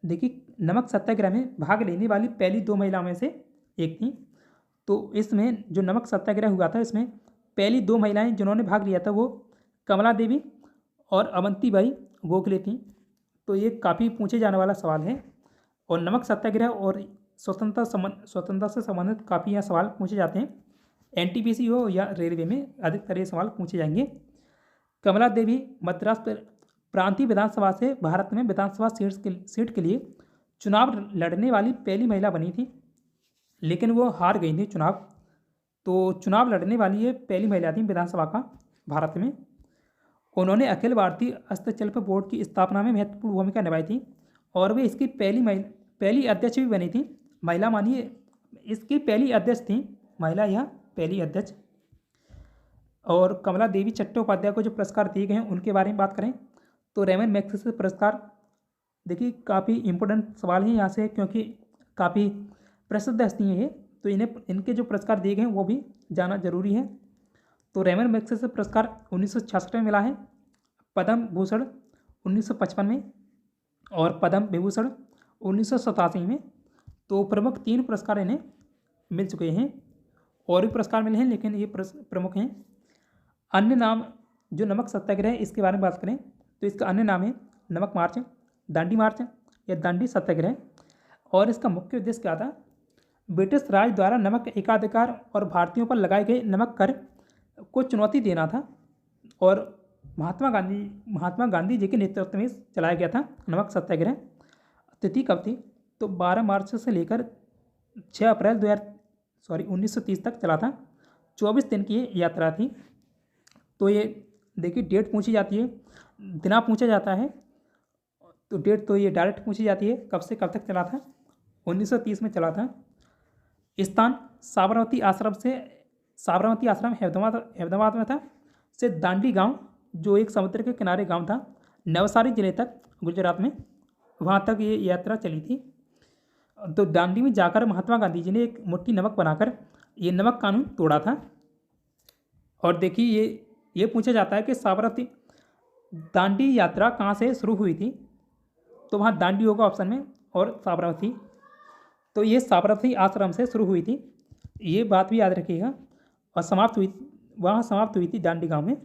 देखिए नमक सत्याग्रह में भाग लेने वाली पहली 2 महिलाओं में से एक थी। तो इसमें जो नमक सत्याग्रह हुआ था इसमें पहली 2 महिलाएं जिन्होंने भाग लिया था वो कमला देवी और अवंतीबाई गोखले थी। तो ये काफ़ी पूछे जाने वाला सवाल है और नमक सत्याग्रह और स्वतंत्रता से संबंधित काफ़ी यहाँ सवाल पूछे जाते हैं। एनटीपीसी हो या रेलवे में अधिकतर ये सवाल पूछे जाएंगे। कमला देवी मद्रास प्रांतीय विधानसभा से भारत में विधानसभा सीट के लिए चुनाव लड़ने वाली पहली महिला बनी थी, लेकिन वो हार गई थी चुनाव। तो चुनाव लड़ने वाली ये पहली महिला थी विधानसभा का भारत में। उन्होंने अखिल भारतीय हस्तशिल्प बोर्ड की स्थापना में महत्वपूर्ण भूमिका निभाई थी और वे इसकी पहली अध्यक्ष भी बनी थी। महिला मानिए इसकी पहली अध्यक्ष थी महिला, यह पहली अध्यक्ष। और कमला देवी चट्टोपाध्याय को जो पुरस्कार दिए गए हैं उनके बारे में बात करें तो रेमन मैग्सेसे पुरस्कार, देखिए काफ़ी इंपॉर्टेंट सवाल है यहाँ से क्योंकि काफ़ी प्रसिद्ध हस्ती है ये, तो इनके जो पुरस्कार दिए गए हैं वो भी जाना जरूरी है। तो रेमन मैग्सेसे पुरस्कार 1966 में मिला है, पद्म भूषण 1955 में और पद्म विभूषण 1987 में। तो प्रमुख 3 पुरस्कार इन्हें मिल चुके हैं। और भी पुरस्कार मिले हैं लेकिन ये प्रमुख हैं। अन्य नाम जो नमक सत्याग्रह है इसके बारे में बात करें तो इसका अन्य नाम है नमक मार्च, दांडी मार्च या दांडी सत्याग्रह। और इसका मुख्य उद्देश्य क्या था? ब्रिटिश राज द्वारा नमक एकाधिकार और भारतीयों पर लगाए गए नमक कर को चुनौती देना था और महात्मा गांधी जी के नेतृत्व में चलाया गया था नमक सत्याग्रह। तिथि कब थी? तो 12 मार्च से लेकर 6 अप्रैल 1930 तक चला था। 24 दिन की ये यात्रा थी। तो ये देखिए डेट पूछी जाती है, दिना पूछा जाता है। तो डेट तो ये डायरेक्ट पूछी जाती है कब से कब तक चला था? 1930 में चला था। स्थान साबरमती आश्रम हैदराबाद में था से दांडी गांव जो एक समुद्र के किनारे गांव था नवसारी जिले तक गुजरात में, वहाँ तक ये यात्रा चली थी। तो दांडी में जाकर महात्मा गांधी जी ने एक मुट्ठी नमक बनाकर ये नमक कानून तोड़ा था। और देखिए ये पूछा जाता है कि साबरमती दांडी यात्रा कहाँ से शुरू हुई थी? तो वहाँ दांडी होगा ऑप्शन में और साबरमती। तो ये साबरमती आश्रम से शुरू हुई थी, ये बात भी याद रखिएगा। और समाप्त हुई थी दांडी गांव में।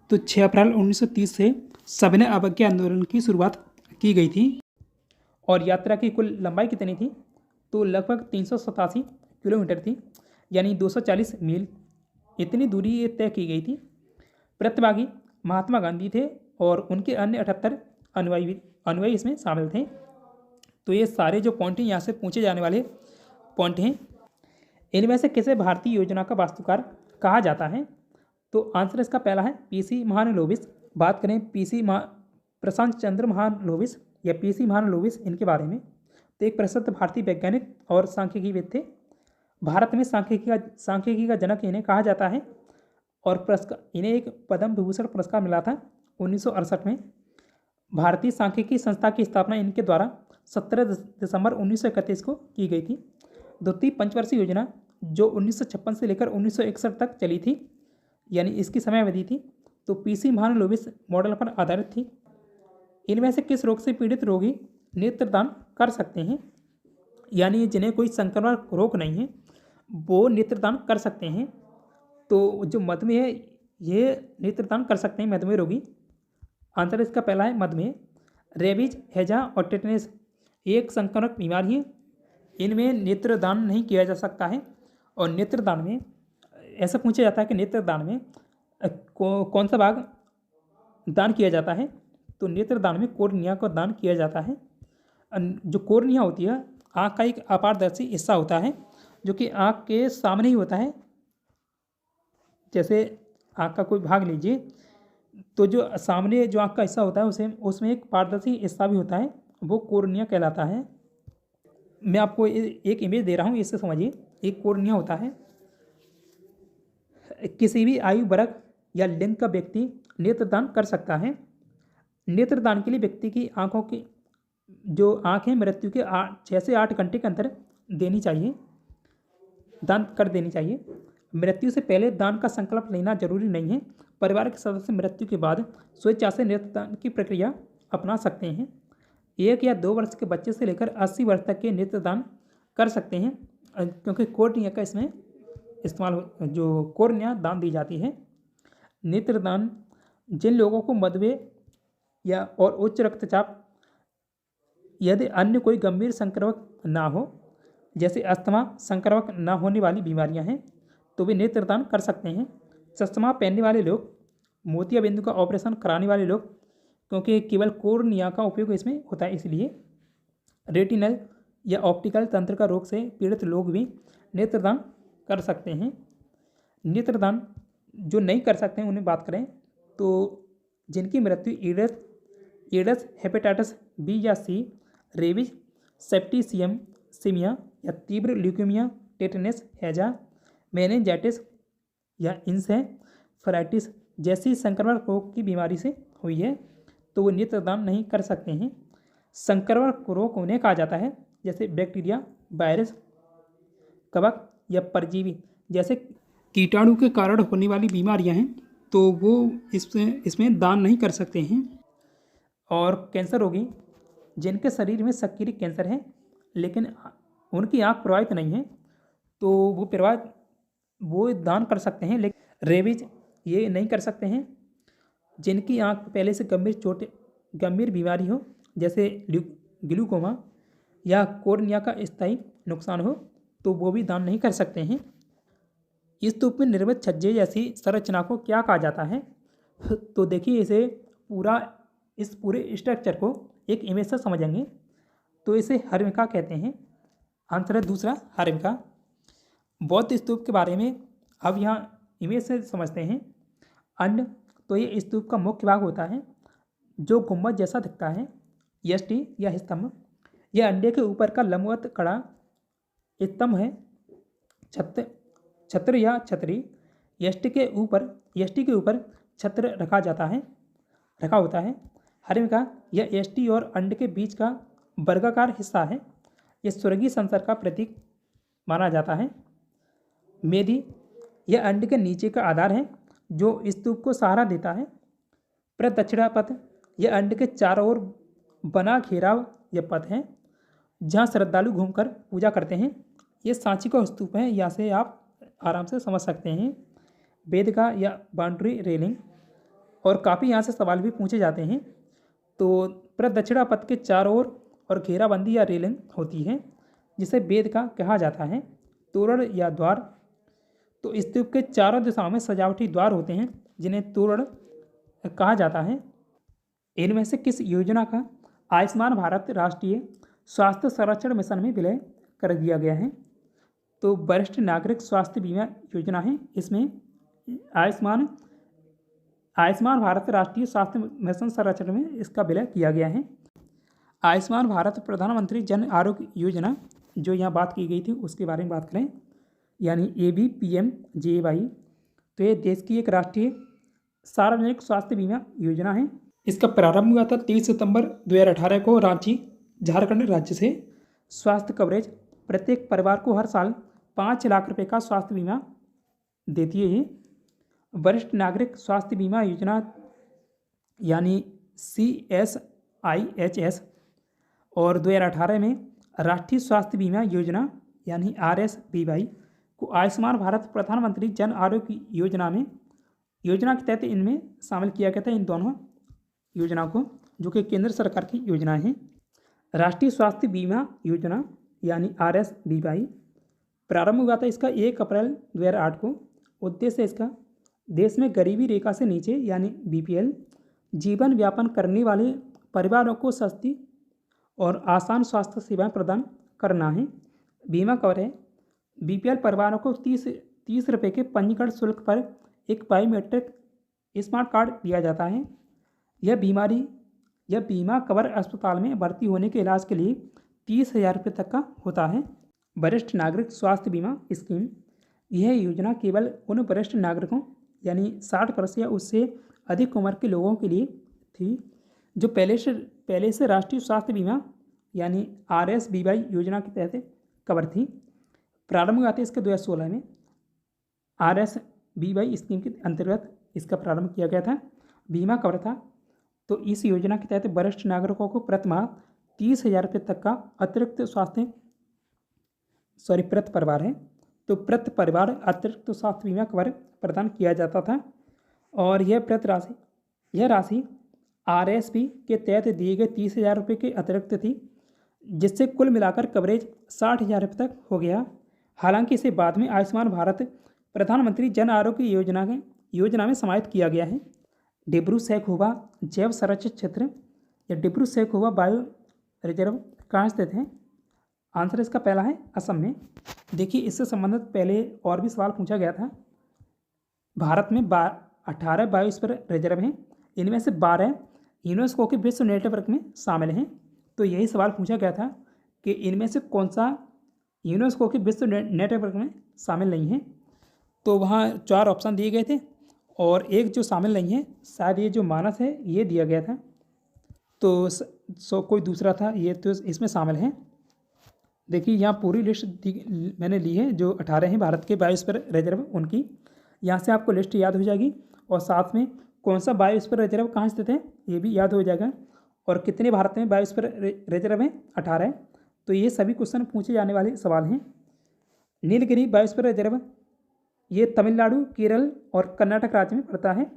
तो 6 अप्रैल 1930 से सविनय अवज्ञा आंदोलन की शुरुआत की गई थी। और यात्रा की कुल लंबाई कितनी थी? तो लगभग 387 किलोमीटर थी, यानी 240 मील। इतनी दूरी ये तय की गई थी। प्रतिभागी महात्मा गांधी थे और उनके अन्य 78 अनुयायी इसमें शामिल थे। तो ये सारे जो पॉइंट हैं यहाँ से पूछे जाने वाले पॉइंट हैं। इनमें से किसे भारतीय योजना का वास्तुकार कहा जाता है? तो आंसर इसका पहला है पीसी महालनोबिस। बात करें प्रशांत चंद्र महालनोबिस या पीसी महालनोबिस इनके बारे में, तो एक प्रसिद्ध भारतीय वैज्ञानिक और सांख्यिकीविद थे। भारत में सांख्यिकी का जनक इन्हें कहा जाता है और पुरस्कार इन्हें एक पद्म विभूषण पुरस्कार मिला था 1968 में। भारतीय सांख्यिकी संस्था की स्थापना इनके द्वारा 17 दिसंबर 1931 को की गई थी। द्वितीय पंचवर्षीय योजना जो 1956 से लेकर 1961 तक चली थी, यानी इसकी समयावधि थी, तो पीसी महालनोबिस मॉडल पर आधारित थी। इनमें से किस रोग से पीड़ित रोगी नेत्रदान कर सकते हैं, यानी जिन्हें कोई संक्रामक रोग नहीं है वो नेत्रदान कर सकते हैं। तो जो मधुमेह है ये नेत्रदान कर सकते हैं मधुमेह रोगी। आंसर इसका पहला है मधुमेह। रेबीज, हैजा और टेटनस एक संक्रामक बीमारी है, इनमें नेत्रदान नहीं किया जा सकता है। और नेत्रदान में ऐसा पूछा जाता है कि नेत्रदान में कौन सा भाग दान किया जाता है, तो नेत्रदान में कोर्निया को दान किया जाता है। जो कोर्निया होती है आँख का एक अपारदर्शी हिस्सा होता है जो कि आँख के सामने ही होता है। जैसे आँख का कोई भाग लीजिए तो जो सामने जो आँख का हिस्सा होता है उसमें एक पारदर्शी हिस्सा भी होता है, वो कोर्निया कहलाता है। मैं आपको एक इमेज दे रहा हूँ, इससे समझिए। एक कोर्निया होता है। किसी भी आयु वर्ग या लिंग का व्यक्ति नेत्रदान कर सकता है। नेत्रदान के लिए व्यक्ति की आँखों की जो आँख है मृत्यु के 6 से 8 घंटे के अंदर देनी चाहिए, दान कर देनी चाहिए। मृत्यु से पहले दान का संकल्प लेना जरूरी नहीं है। परिवार के सदस्य मृत्यु के बाद स्वेच्छा से नेत्रदान की प्रक्रिया अपना सकते हैं। 1 या 2 वर्ष के बच्चे से लेकर 80 वर्ष तक के नेत्रदान कर सकते हैं, क्योंकि कोर्निया का इसमें इस्तेमाल जो कोर्निया दान दी जाती है। नेत्रदान जिन लोगों को मधुमेह या और उच्च रक्तचाप यदि अन्य कोई गंभीर संक्रमक ना हो, जैसे अस्थमा संक्रमक ना होने वाली बीमारियां हैं, तो वे नेत्रदान कर सकते हैं। चश्मा पहनने वाले लोग, मोतियाबिंदु का ऑपरेशन कराने वाले लोग, क्योंकि केवल कोर्निया का उपयोग इसमें होता है इसलिए। रेटिनल या ऑप्टिकल तंत्र का रोग से पीड़ित लोग भी नेत्रदान कर सकते हैं। नेत्रदान जो नहीं कर सकते हैं उन्हें बात करें तो जिनकी मृत्यु एड्स, हेपेटाइटिस बी या सी, रेबीज, सेप्टिसिमिया या तीव्र ल्यूकेमिया, टेटनस, हैजा, मेनिंजाइटिस या इंसेफेलाइटिस जैसी संक्रमण रोग की बीमारी से हुई है, तो वो नेत्रदान नहीं कर सकते हैं। संक्रमण रोग उन्हें कहा जाता है जैसे बैक्टीरिया, वायरस, कवक या परजीवी जैसे कीटाणु के कारण होने वाली बीमारियां हैं, तो वो इसमें दान नहीं कर सकते हैं। और कैंसर रोगी जिनके शरीर में सक्रिय कैंसर है लेकिन उनकी आँख प्रभावित नहीं है, तो वो दान कर सकते हैं। लेकिन रेबीज ये नहीं कर सकते हैं। जिनकी आँख पहले से गंभीर बीमारी हो, जैसे ग्लूकोमा या कोर्निया का स्थायी नुकसान हो, तो वो भी दान नहीं कर सकते हैं। इस स्तूप में निर्मित छज्जे जैसी संरचना को क्या कहा जाता है? तो देखिए इस पूरे स्ट्रक्चर को एक इमेज से समझेंगे तो इसे हर्मिका कहते हैं। आंसर है दूसरा हर्मिका। बौद्ध स्तूप के बारे में अब यहाँ इमेज से समझते हैं। अंड, तो ये स्तूप का मुख्य भाग होता है जो गुम्बद जैसा दिखता है, यष्टि या स्तंभ। यह अंडे के ऊपर का लंबवत कड़ा स्तंभ है। छत्र या छतरी, यष्टि के ऊपर छत्र रखा होता है। हर्मिका यह यष्टि और अंड के बीच का वर्गाकार हिस्सा है। यह स्वर्गीय संसार का प्रतीक माना जाता है। मेदी, यह अंड के नीचे का आधार है जो स्तूप को सहारा देता है। प्रदक्षिणा पथ, यह अंड के चारों ओर बना घेराव यह पथ है जहाँ श्रद्धालु घूमकर पूजा करते हैं। ये सांची का स्तूप है, यहाँ से आप आराम से समझ सकते हैं। वेदिका या बाउंड्री रेलिंग, और काफ़ी यहाँ से सवाल भी पूछे जाते हैं। तो प्रदक्षिणा पथ के चारों ओर और घेराबंदी या रेलिंग होती है जिसे वेदिका कहा जाता है। तोरण या द्वार, तो स्तूप के चारों दिशाओं में सजावटी द्वार होते हैं जिन्हें तोरण कहा जाता है। इनमें से किस योजना का आयुष्मान भारत राष्ट्रीय स्वास्थ्य संरक्षण मिशन में विलय कर दिया गया है? तो वरिष्ठ नागरिक स्वास्थ्य बीमा योजना है। इसमें आयुष्मान आयुष्मान भारत राष्ट्रीय स्वास्थ्य मिशन संरचना में इसका विलय किया गया है। आयुष्मान भारत प्रधानमंत्री जन आरोग्य योजना जो यहाँ बात की गई थी उसके बारे में बात करें, यानी ABPMJY, तो ये देश की एक राष्ट्रीय सार्वजनिक स्वास्थ्य बीमा योजना है। इसका प्रारंभ हुआ था 30 सितंबर 2018 को रांची, झारखंड राज्य से। स्वास्थ्य कवरेज प्रत्येक परिवार को हर साल 5 लाख रुपए का स्वास्थ्य बीमा देती है ये। वरिष्ठ नागरिक स्वास्थ्य बीमा योजना यानी CSIHS और 2018 में राष्ट्रीय स्वास्थ्य बीमा योजना यानी RSBY को आयुष्मान भारत प्रधानमंत्री जन आरोग्य योजना के तहत इनमें शामिल किया गया था, इन दोनों योजना को, जो कि केंद्र सरकार की योजना है। राष्ट्रीय स्वास्थ्य बीमा योजना यानी RSBY प्रारंभ हुआ था इसका 1 अप्रैल 2008 को। उद्देश्य इसका देश में गरीबी रेखा से नीचे यानी BPL जीवन व्यापन करने वाले परिवारों को सस्ती और आसान स्वास्थ्य सेवाएं प्रदान करना है। बीमा कवर है BPL परिवारों को 30 रुपये के पंजीकरण शुल्क पर एक बायोमेट्रिक स्मार्ट कार्ड दिया जाता है। यह बीमा कवर अस्पताल में भर्ती होने के इलाज के लिए 30,000 रुपये तक का होता है। वरिष्ठ नागरिक स्वास्थ्य बीमा स्कीम, यह योजना केवल उन वरिष्ठ नागरिकों यानी 60 वर्ष या उससे अधिक उम्र के लोगों के लिए थी जो पहले से राष्ट्रीय स्वास्थ्य बीमा यानी RSBY योजना के तहत कवर थी। प्रारंभ हुआ था इसके 2016 में। RSBY स्कीम के अंतर्गत इसका प्रारंभ किया गया था, बीमा कवर था। तो इस योजना के तहत वरिष्ठ नागरिकों को प्रति माह 30,000 रुपये तक का अतिरिक्त प्रति परिवार है, तो प्रति परिवार अतिरिक्त स्वास्थ्य बीमा कवर प्रदान किया जाता था। और यह राशि RSB के तहत दिए गए 30,000 रुपये के अतिरिक्त थी, जिससे कुल मिलाकर कवरेज 60,000 रुपये तक हो गया। हालांकि इसे बाद में आयुष्मान भारत प्रधानमंत्री जन आरोग्य योजना में समाहित किया गया है। डिब्रू सैखोवा जैव संरक्षित क्षेत्र या डिब्रू सैखोवा बायो रिजर्व कहाँ स्थित है? आंसर इसका पहला है असम में। देखिए, इससे संबंधित पहले और भी सवाल पूछा गया था। भारत में 18 बायोस्फीयर रिजर्व हैं, इनमें से 12 यूनेस्को के विश्व नेटवर्क में शामिल हैं। तो यही सवाल पूछा गया था कि इनमें से कौन सा यूनेस्को के विश्व नेटवर्क में शामिल नहीं है। तो वहाँ 4 ऑप्शन दिए गए थे और एक जो शामिल नहीं है, शायद ये जो मानस है ये दिया गया था, तो कोई दूसरा था, ये तो इसमें शामिल है। देखिए, यहाँ पूरी लिस्ट मैंने ली है जो 18 हैं भारत के बायोस्फीयर रिजर्व उनकी। यहाँ से आपको लिस्ट याद हो जाएगी और साथ में कौन सा बायोस्फीयर रिजर्व कहाँ स्थित है ये भी याद हो जाएगा। और कितने भारत में बायोस्फीयर रिजर्व हैं? 18 है। तो ये सभी क्वेश्चन पूछे जाने वाले सवाल हैं। नीलगिरी बायोस्फीयर रिजर्व ये तमिलनाडु, केरल और कर्नाटक राज्य में पड़ता है।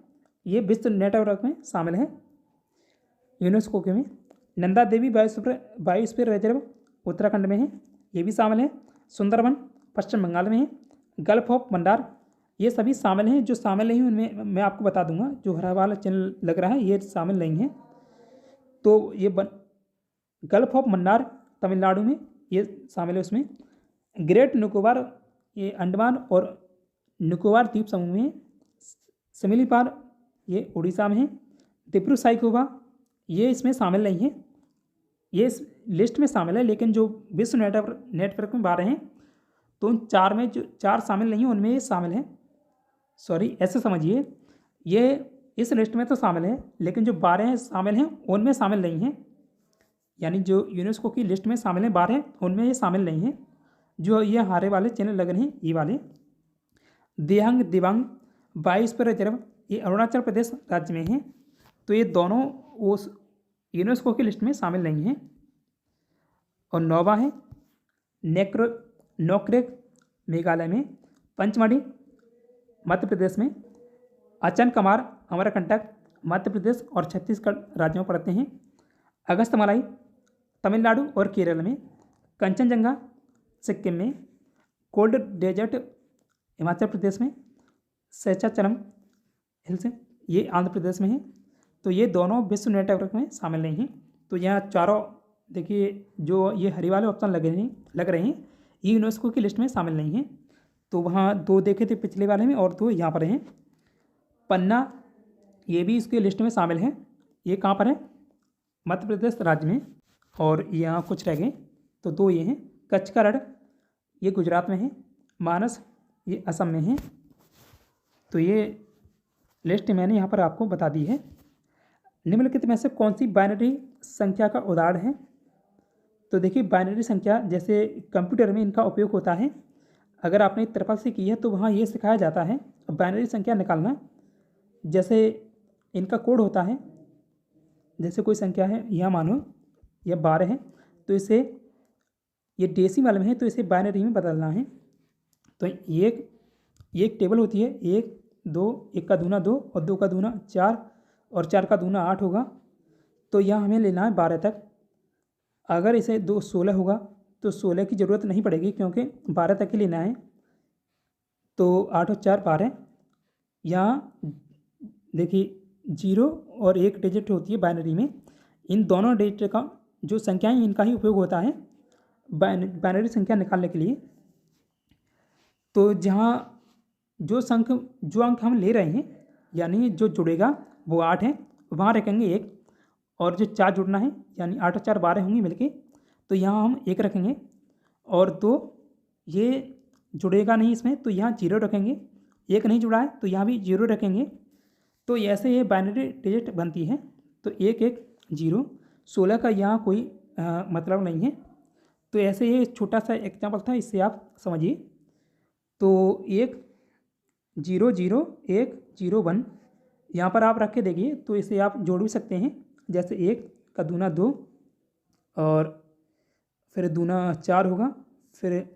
ये विश्व नेटवर्क में शामिल है यूनेस्को के में। नंदा देवी बायोस्फीयर रिजर्व उत्तराखंड में है, ये भी शामिल है। सुंदरबन पश्चिम बंगाल में है। गल्फ ऑफ मन्नार, ये सभी शामिल हैं। जो शामिल नहीं उनमें मैं आपको बता दूंगा, जो हरा वाला चिन्ह लग रहा है ये शामिल नहीं है। तो ये गल्फ ऑफ मन्नार तमिलनाडु में ये शामिल है उसमें। ग्रेट निकोबार ये अंडमान और निकोबार द्वीप समूह में है। सिमिलीपाल ये उड़ीसा में है। डिब्रू सैखोवा ये इसमें शामिल नहीं है, ये इस लिस्ट में शामिल है, लेकिन जो विश्व नेटवर्क में 12 हैं तो उन 4 में जो 4 शामिल नहीं है उनमें ये शामिल है। सॉरी, ऐसे समझिए, ये इस लिस्ट में तो शामिल है लेकिन जो 12 शामिल हैं उनमें शामिल नहीं है। यानी जो यूनेस्को की लिस्ट में शामिल हैं 12 उनमें ये शामिल नहीं है। जो ये हरे वाले चिन्ह लग रहे हैं ये वाले। देहंग दिबांग बायोस्फीयर रिजर्व ये अरुणाचल प्रदेश राज्य में है। तो ये दोनों उस यूनेस्को की लिस्ट में शामिल नहीं है। और 9वां है नोक्रेक मेघालय में। पंचमढ़ी मध्य प्रदेश में। अचनकमार अमरकंटक मध्य प्रदेश और छत्तीसगढ़ राज्यों में पड़ते हैं। अगस्तमलाई तमिलनाडु और केरल में। कंचनजंगा सिक्किम में। कोल्ड डेजर्ट हिमाचल प्रदेश में। शेषाचलम हिल्स ये आंध्र प्रदेश में है। तो ये दोनों विश्व नेटवर्क में शामिल नहीं हैं। तो यहाँ चारों देखिए, जो ये हरी वाले ऑप्शन लग रहे हैं ये यूनेस्को की लिस्ट में शामिल नहीं है। तो वहाँ 2 देखे थे पिछले वाले में और 2 यहाँ पर हैं। पन्ना ये भी इसके लिस्ट में शामिल है। ये कहाँ पर है? मध्य प्रदेश राज्य में। और यहाँ कुछ रह गए, तो दो ये हैं। कच्छ का रण ये गुजरात में है। मानस ये असम में है। तो ये लिस्ट मैंने यहाँ पर आपको बता दी है। निम्नलिखित में से कौन सी बाइनरी संख्या का उदाहरण है? तो देखिए, बाइनरी संख्या जैसे कंप्यूटर में इनका उपयोग होता है। अगर आपने ट्रिपल सी की है तो वहाँ ये सिखाया जाता है बाइनरी संख्या निकालना। जैसे इनका कोड होता है, जैसे कोई संख्या है, यहाँ मानो यह 12 है, तो इसे ये डेसिमल में है तो इसे बाइनरी में बदलना है। तो एक टेबल होती है, 1 2, 1 का दूना 2 और 2 का दूना 4 और 4 का दूना 8 होगा। तो यहाँ हमें लेना है 12 तक। अगर इसे 2 16 होगा तो 16 की ज़रूरत नहीं पड़ेगी क्योंकि 12 तक ही लेना है। तो 8 और 4 12। यहाँ देखिए 0 और 1 डिजिट होती है बाइनरी में। इन दोनों डिजिट का जो संख्याएं इनका ही उपयोग होता है बाइनरी संख्या निकालने के लिए। तो जहाँ जो अंक हम ले रहे हैं यानी जो जुड़ेगा वो 8 है, वहाँ रखेंगे 1। और जो 4 जुड़ना है यानी 8 और 4 12 होंगे मिलके, तो यहाँ हम 1 रखेंगे। और 2 ये जुड़ेगा नहीं इसमें, तो यहाँ 0 रखेंगे। 1 नहीं जुड़ा है तो यहाँ भी 0 रखेंगे। तो ऐसे ये बाइनरी डिजिट बनती है। तो 1 1 0। 16 का यहाँ कोई मतलब नहीं है। तो ऐसे ये छोटा सा एग्जाम्पल था, इससे आप समझिए। तो 1 0 0 1 0 1 यहाँ पर आप रख के देखिए, तो इसे आप जोड़ भी सकते हैं। जैसे 1 का दूना 2 और फिर दूना 4 होगा, फिर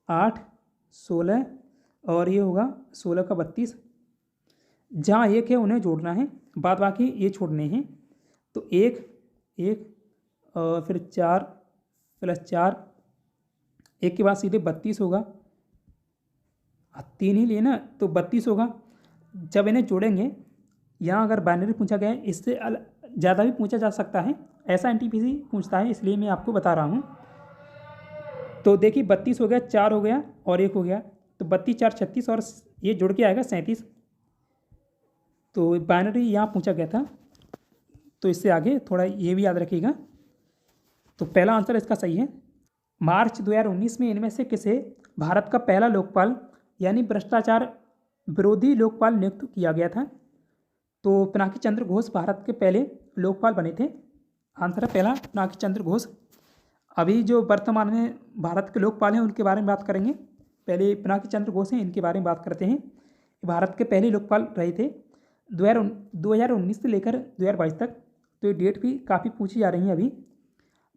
8 16 और ये होगा 16 का 32। जहाँ 1 है उन्हें जोड़ना है, बाद बाकी ये छोड़ने हैं। तो 1 1 और फिर 4 प्लस 4, 1 के बाद सीधे 32 होगा। 3 ही लिए ना, तो 32 होगा। जब इन्हें जोड़ेंगे, यहाँ अगर बाइनरी पूछा गया है, इससे ज़्यादा भी पूछा जा सकता है। ऐसा एनटीपीसी पूछता है, इसलिए मैं आपको बता रहा हूँ। तो देखिए 32 हो गया, 4 हो गया और 1 हो गया, तो 32 4 36 और ये जुड़ के आएगा 37। तो बाइनरी यहाँ पूछा गया था। तो इससे आगे थोड़ा ये भी याद रखिएगा। तो पहला आंसर इसका सही है। मार्च 2019 में इनमें से किसे भारत का पहला लोकपाल यानी भ्रष्टाचार विरोधी लोकपाल नियुक्त किया गया था? तो पिनाकी चंद्र घोष भारत के पहले लोकपाल बने थे। आंसर है पहला पिनाकी चंद्र घोष। अभी जो वर्तमान में भारत के लोकपाल हैं उनके बारे में बात करेंगे। पहले पिनाकी चंद्र घोष हैं, इनके बारे में बात करते हैं। भारत के पहले लोकपाल रहे थे 2019 से लेकर 2022 तक। तो ये डेट भी काफ़ी पूछी जा रही है। अभी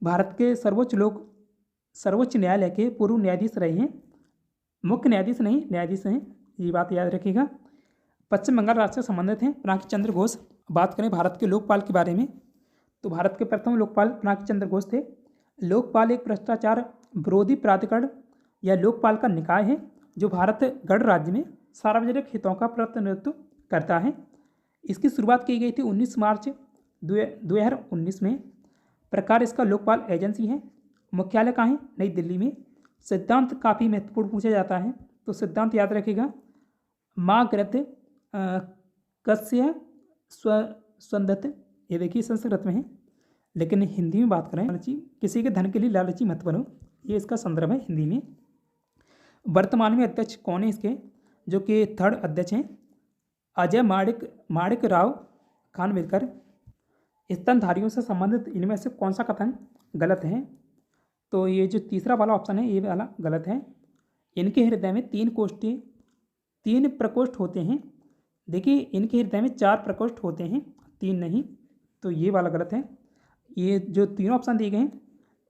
भारत के सर्वोच्च न्यायालय के पूर्व न्यायाधीश रहे हैं। मुख्य न्यायाधीश नहीं, न्यायाधीश हैं, ये बात याद रखिएगा। पश्चिम बंगाल राज्य से संबंधित हैं पिनाकी चंद्र घोष। बात करें भारत के लोकपाल के बारे में, तो भारत के प्रथम लोकपाल पिनाकी चंद्र घोष थे। लोकपाल एक भ्रष्टाचार विरोधी प्राधिकरण या लोकपाल का निकाय है जो भारत गणराज्य में सार्वजनिक हितों का प्रतिनिधित्व करता है। इसकी शुरुआत की गई थी 19 मार्च 2019 में। प्रकार इसका लोकपाल एजेंसी है। मुख्यालय कहाँ है? नई दिल्ली में। सिद्धांत काफ़ी महत्वपूर्ण पूछा जाता है, तो सिद्धांत याद रखिएगा। माँ गृहत कस्य स्वंदत, ये देखिए संस्कृत में है, लेकिन हिंदी में बात करें, किसी के धन के लिए लालची मत बनो, ये इसका संदर्भ है हिंदी में। वर्तमान में अध्यक्ष कौन है इसके, जो कि थर्ड अध्यक्ष हैं? अजय माणिक राव खानविलकर। स्तनधारियों से संबंधित इनमें से कौन सा कथन गलत है? तो ये जो तीसरा वाला ऑप्शन है ये वाला गलत है। इनके हृदय में 3 प्रकोष्ठ होते हैं। देखिए इनके हृदय में 4 प्रकोष्ठ होते हैं, 3 नहीं, तो ये वाला गलत है। ये जो तीनों ऑप्शन दिए गए हैं,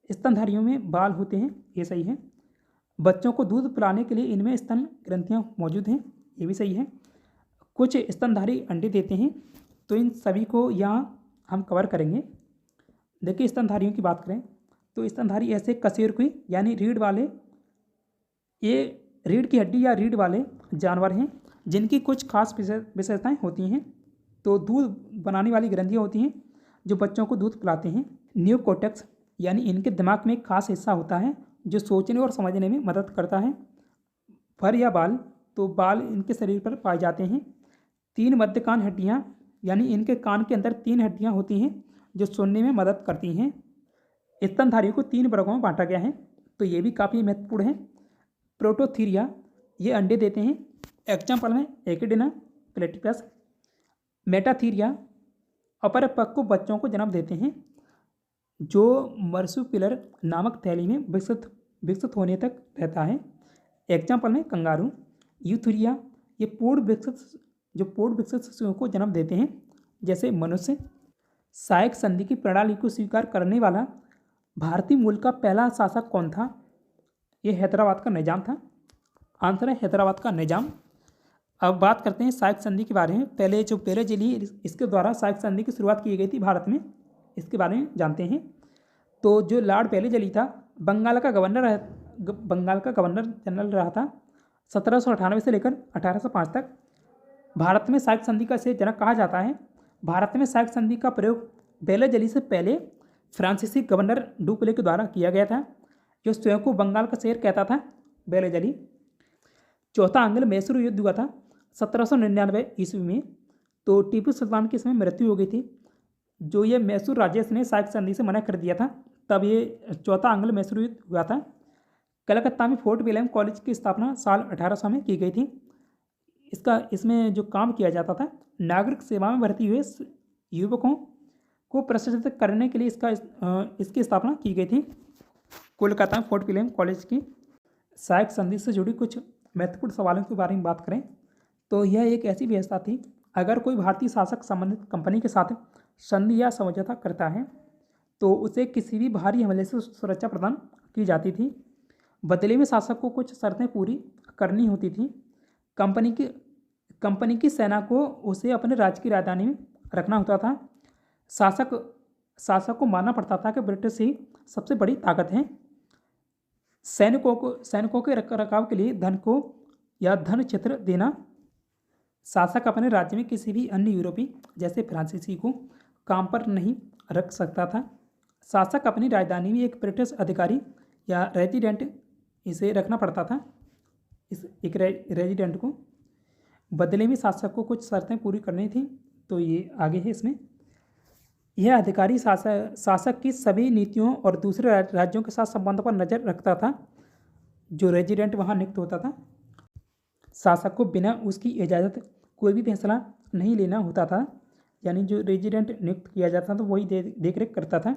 स्तनधारियों में बाल होते हैं, ये सही है। बच्चों को दूध पिलाने के लिए इनमें स्तन ग्रंथियाँ मौजूद हैं, ये भी सही है। कुछ स्तनधारी अंडे देते हैं, तो इन सभी को यहाँ हम कवर करेंगे। देखिए स्तनधारियों की बात करें तो स्तनधारी ऐसे कशेरुकी यानी रीढ़ वाले, ये रीढ़ की हड्डी या रीढ़ वाले जानवर हैं जिनकी कुछ खास विशेषताएं होती हैं। तो दूध बनाने वाली ग्रंथियाँ होती हैं जो बच्चों को दूध पिलाते हैं। न्यूकोटेक्स यानी इनके दिमाग में एक खास हिस्सा होता है जो सोचने और समझने में मदद करता है। फर या बाल, तो बाल इनके शरीर पर पाए जाते हैं। 3 मध्यकान हड्डियाँ यानी इनके कान के अंदर 3 हड्डियाँ होती हैं जो सुनने में मदद करती हैं। स्तनधारियों को 3 वर्गों में बांटा गया है, तो ये भी काफ़ी महत्वपूर्ण है। प्रोटोथीरिया, ये अंडे देते हैं। एग्जाम्पल में एकिडिना, प्लेटिपस। मेटाथीरिया, अपरिपक्व बच्चों को जन्म देते हैं जो मर्सुपिलर नामक थैली में विकसित होने तक रहता है। एग्जाम्पल में कंगारू। यूथुरिया, ये पूर्ण विकसित शिशुओं को जन्म देते हैं जैसे मनुष्य। सायक संधि की प्रणाली को स्वीकार करने वाला भारतीय मूल का पहला शासक कौन था? ये हैदराबाद का निजाम था। आंसर है हैदराबाद का निजाम। अब बात करते हैं सायक संधि के बारे में। पहले जिली इसके द्वारा सायक संधि की शुरुआत की गई थी भारत में, इसके बारे में जानते हैं। तो जो लॉर्ड पहले जली था, बंगाल का गवर्नर जनरल रहा था 1798 से लेकर 1805 तक। भारत में सायक संधि का इसे जनक कहा जाता है। भारत में सायक संधि का प्रयोग बेले जली से पहले फ्रांसीसी गवर्नर डुप्ले के द्वारा किया गया था, जो स्वयं को बंगाल का शहर कहता था, बेले जली। चौथा आंग्ल मैसूर युद्ध हुआ था 1799 ईस्वी में। तो टीपू सुल्तान की इसमें मृत्यु हो गई थी। जो ये मैसूर राज्य ने सायक संधि से मना कर दिया था, तब ये चौथा आंग्ल मैसूर युद्ध हुआ था। कलकत्ता में फोर्ट विलियम कॉलेज की स्थापना साल 1800 में की गई थी। इसमें जो काम किया जाता था, नागरिक सेवा में भर्ती हुए युवकों को प्रशिक्षित करने के लिए इसकी स्थापना की गई थी कोलकाता में फोर्ट विलियम कॉलेज की। सायक संधि से जुड़ी कुछ महत्वपूर्ण सवालों के बारे में बात करें तो यह एक ऐसी व्यवस्था थी, अगर कोई भारतीय शासक संबंधित कंपनी के साथ संधि या समझौता करता है तो उसे किसी भी बाहरी हमले से सुरक्षा प्रदान की जाती थी। बदले में शासक को कुछ शर्तें पूरी करनी होती थी। कंपनी की सेना को उसे अपने राज्य की राजधानी में रखना होता था। शासक को मानना पड़ता था कि ब्रिटिश ही सबसे बड़ी ताकत है। सैनिकों के रखरखाव के लिए धन क्षेत्र देना। शासक अपने राज्य में किसी भी अन्य यूरोपीय जैसे फ्रांसीसी को काम पर नहीं रख सकता था। शासक अपनी राजधानी में एक ब्रिटिश अधिकारी या रेजिडेंट इसे रखना पड़ता था, एक रेजिडेंट को। बदले में शासक को कुछ शर्तें पूरी करनी थी, तो ये आगे है इसमें। यह अधिकारी शासक की सभी नीतियों और दूसरे राज्यों के साथ संबंधों पर नज़र रखता था। जो रेजिडेंट वहाँ नियुक्त होता था, शासक को बिना उसकी इजाज़त कोई भी फैसला नहीं लेना होता था। यानी जो रेजिडेंट नियुक्त किया जाता था तो वही देख रेख करता था।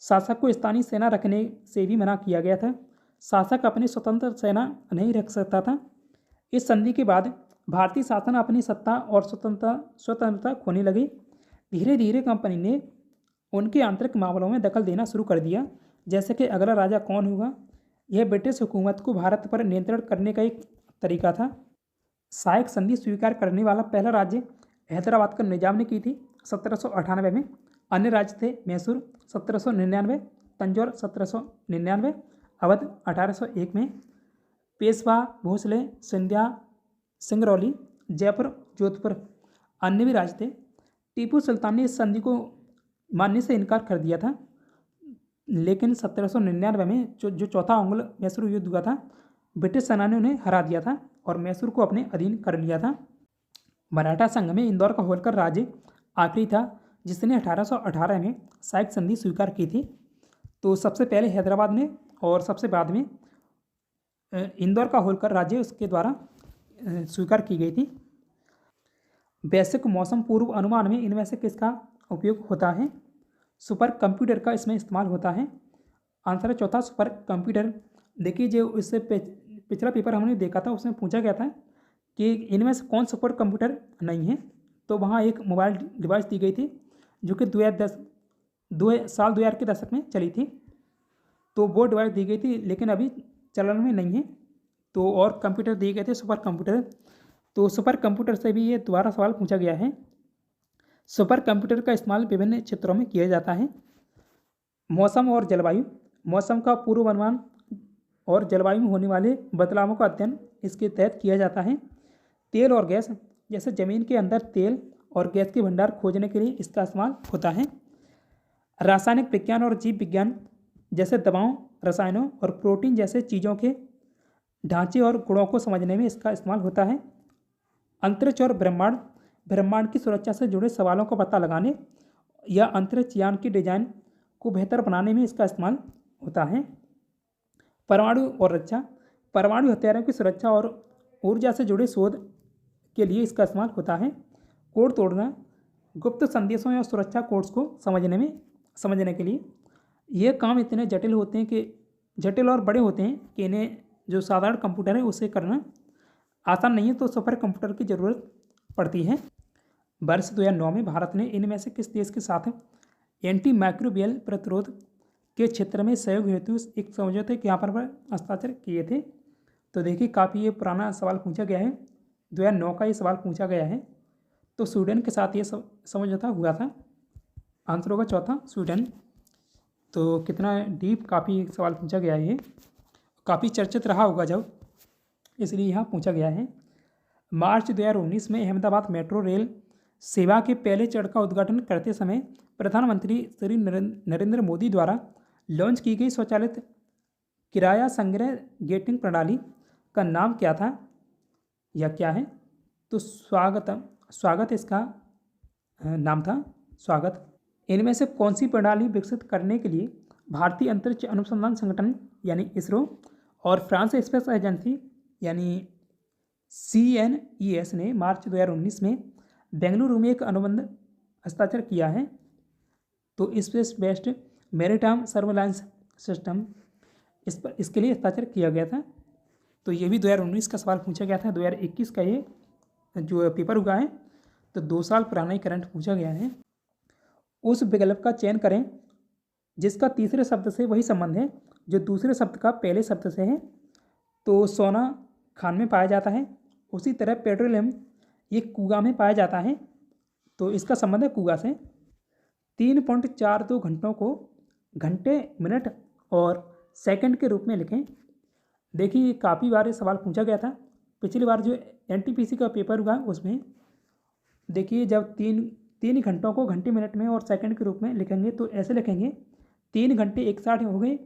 शासक को स्थानीय सेना रखने से भी मना किया गया था। शासक अपनी स्वतंत्र सेना नहीं रख सकता था। इस संधि के बाद भारतीय शासन अपनी सत्ता और स्वतंत्रता खोने लगी। धीरे धीरे कंपनी ने उनके आंतरिक मामलों में दखल देना शुरू कर दिया, जैसे कि अगला राजा कौन होगा। यह ब्रिटिश हुकूमत को भारत पर नियंत्रण करने का एक तरीका था। सायक संधि स्वीकार करने वाला पहला राज्य हैदराबाद का निजाम ने की थी 1798 में। अन्य राज्य थे मैसूर 1799, तंजौर 1799, अवध 1801 में, पेशवा, भोसले, सिंधिया, सिंगरौली, जयपुर, जोधपुर अन्य भी राज्य थे। टीपू सुल्तान ने इस संधि को मानने से इनकार कर दिया था, लेकिन 1799 में जो चौथा आंग्ल मैसूर युद्ध हुआ था, ब्रिटिश सेना ने उन्हें हरा दिया था और मैसूर को अपने अधीन कर लिया था। मराठा संघ में इंदौर का होलकर राज्य आखिरी था जिसने 1818 में सायक संधि स्वीकार की थी। तो सबसे पहले हैदराबाद ने और सबसे बाद में इंदौर का होलकर राज्य उसके द्वारा स्वीकार की गई थी। वैश्विक मौसम पूर्व अनुमान में इनमें से किसका उपयोग होता है? सुपर कंप्यूटर का इसमें इस्तेमाल होता है। आंसर है चौथा, सुपर कंप्यूटर। देखिए, जो इससे पिछला पेपर हमने देखा था उसमें पूछा गया था कि इनमें से कौन सुपर कंप्यूटर नहीं है, तो वहाँ एक मोबाइल डिवाइस दी गई थी जो कि 2000 के दशक में चली थी। तो वो डिवाइस दी गई थी, लेकिन अभी चलन में नहीं है। तो और कंप्यूटर दिए गए थे सुपर कंप्यूटर। तो सुपर कंप्यूटर से भी ये दोबारा सवाल पूछा गया है। सुपर कंप्यूटर का इस्तेमाल विभिन्न क्षेत्रों में किया जाता है। मौसम और जलवायु, मौसम का पूर्वानुमान और जलवायु में होने वाले बदलावों का अध्ययन इसके तहत किया जाता है। तेल और गैस, जैसे ज़मीन के अंदर तेल और गैस के भंडार खोजने के लिए इसका इस्तेमाल होता है। रासायनिक विज्ञान और जीव विज्ञान, जैसे दवाओं, रसायनों और प्रोटीन जैसे चीज़ों के ढांचे और गुणों को समझने में इसका इस्तेमाल होता है। अंतरिक्ष और ब्रह्मांड, ब्रह्मांड की सुरक्षा से जुड़े सवालों का पता लगाने या अंतरिक्ष यान की डिजाइन को बेहतर बनाने में इसका इस्तेमाल होता है। परमाणु और रक्षा, परमाणु हथियारों की सुरक्षा और ऊर्जा से जुड़े शोध के लिए इसका इस्तेमाल होता है। कोड तोड़ना, गुप्त संदेशों या सुरक्षा कोड्स को समझने के लिए ये काम इतने जटिल और बड़े होते हैं कि इन्हें जो साधारण कंप्यूटर है उसे करना आसान नहीं है, तो सुपर कंप्यूटर की ज़रूरत पड़ती है। वर्ष 2009 में भारत ने इनमें से किस देश के साथ एंटी माइक्रोबियल प्रतिरोध के क्षेत्र में सहयोग हेतु एक समझौते के यहाँ पर हस्ताक्षर किए थे? तो देखिए काफ़ी ये पुराना सवाल पूछा गया है, 2009 का ये सवाल पूछा गया है। तो स्वीडन के साथ ये समझौता हुआ था। आंसर होगा चौथा, स्वीडन। तो कितना डीप काफ़ी सवाल पूछा गया है, ये काफ़ी चर्चित रहा होगा जब, इसलिए यहाँ पूछा गया है। मार्च 2019 में अहमदाबाद मेट्रो रेल सेवा के पहले चरण का उद्घाटन करते समय प्रधानमंत्री श्री नरेंद्र मोदी द्वारा लॉन्च की गई स्वचालित किराया संग्रह गेटिंग प्रणाली का नाम क्या था या क्या है? तो स्वागत इसका नाम था, स्वागत। इनमें से कौन सी प्रणाली विकसित करने के लिए भारतीय अंतरिक्ष अनुसंधान संगठन यानी इसरो और फ्रांस स्पेस एजेंसी यानी CNES ने मार्च 2019 में बेंगलुरु में एक अनुबंध हस्ताक्षर किया है? तो space based maritime surveillance system इसके लिए हस्ताक्षर किया गया था। तो ये भी 2019 का सवाल पूछा गया था। 2021 का ये जो पेपर हुआ है, तो 2 साल पुराना ही करंट पूछा गया है। उस विकल्प का चयन करें जिसका तीसरे शब्द से वही संबंध है जो दूसरे शब्द का पहले शब्द से है। तो सोना खान में पाया जाता है, उसी तरह पेट्रोलियम ये कुआ में पाया जाता है, तो इसका संबंध है कुआ से। 3.42 घंटों को घंटे, मिनट और सेकंड के रूप में लिखें। देखिए काफ़ी बार ये सवाल पूछा गया था। पिछली बार जो NTPC का पेपर हुआ उसमें देखिए जब तीन घंटों को घंटे, मिनट में और सेकंड के रूप में लिखेंगे तो ऐसे लिखेंगे 3 घंटे 61 हो गए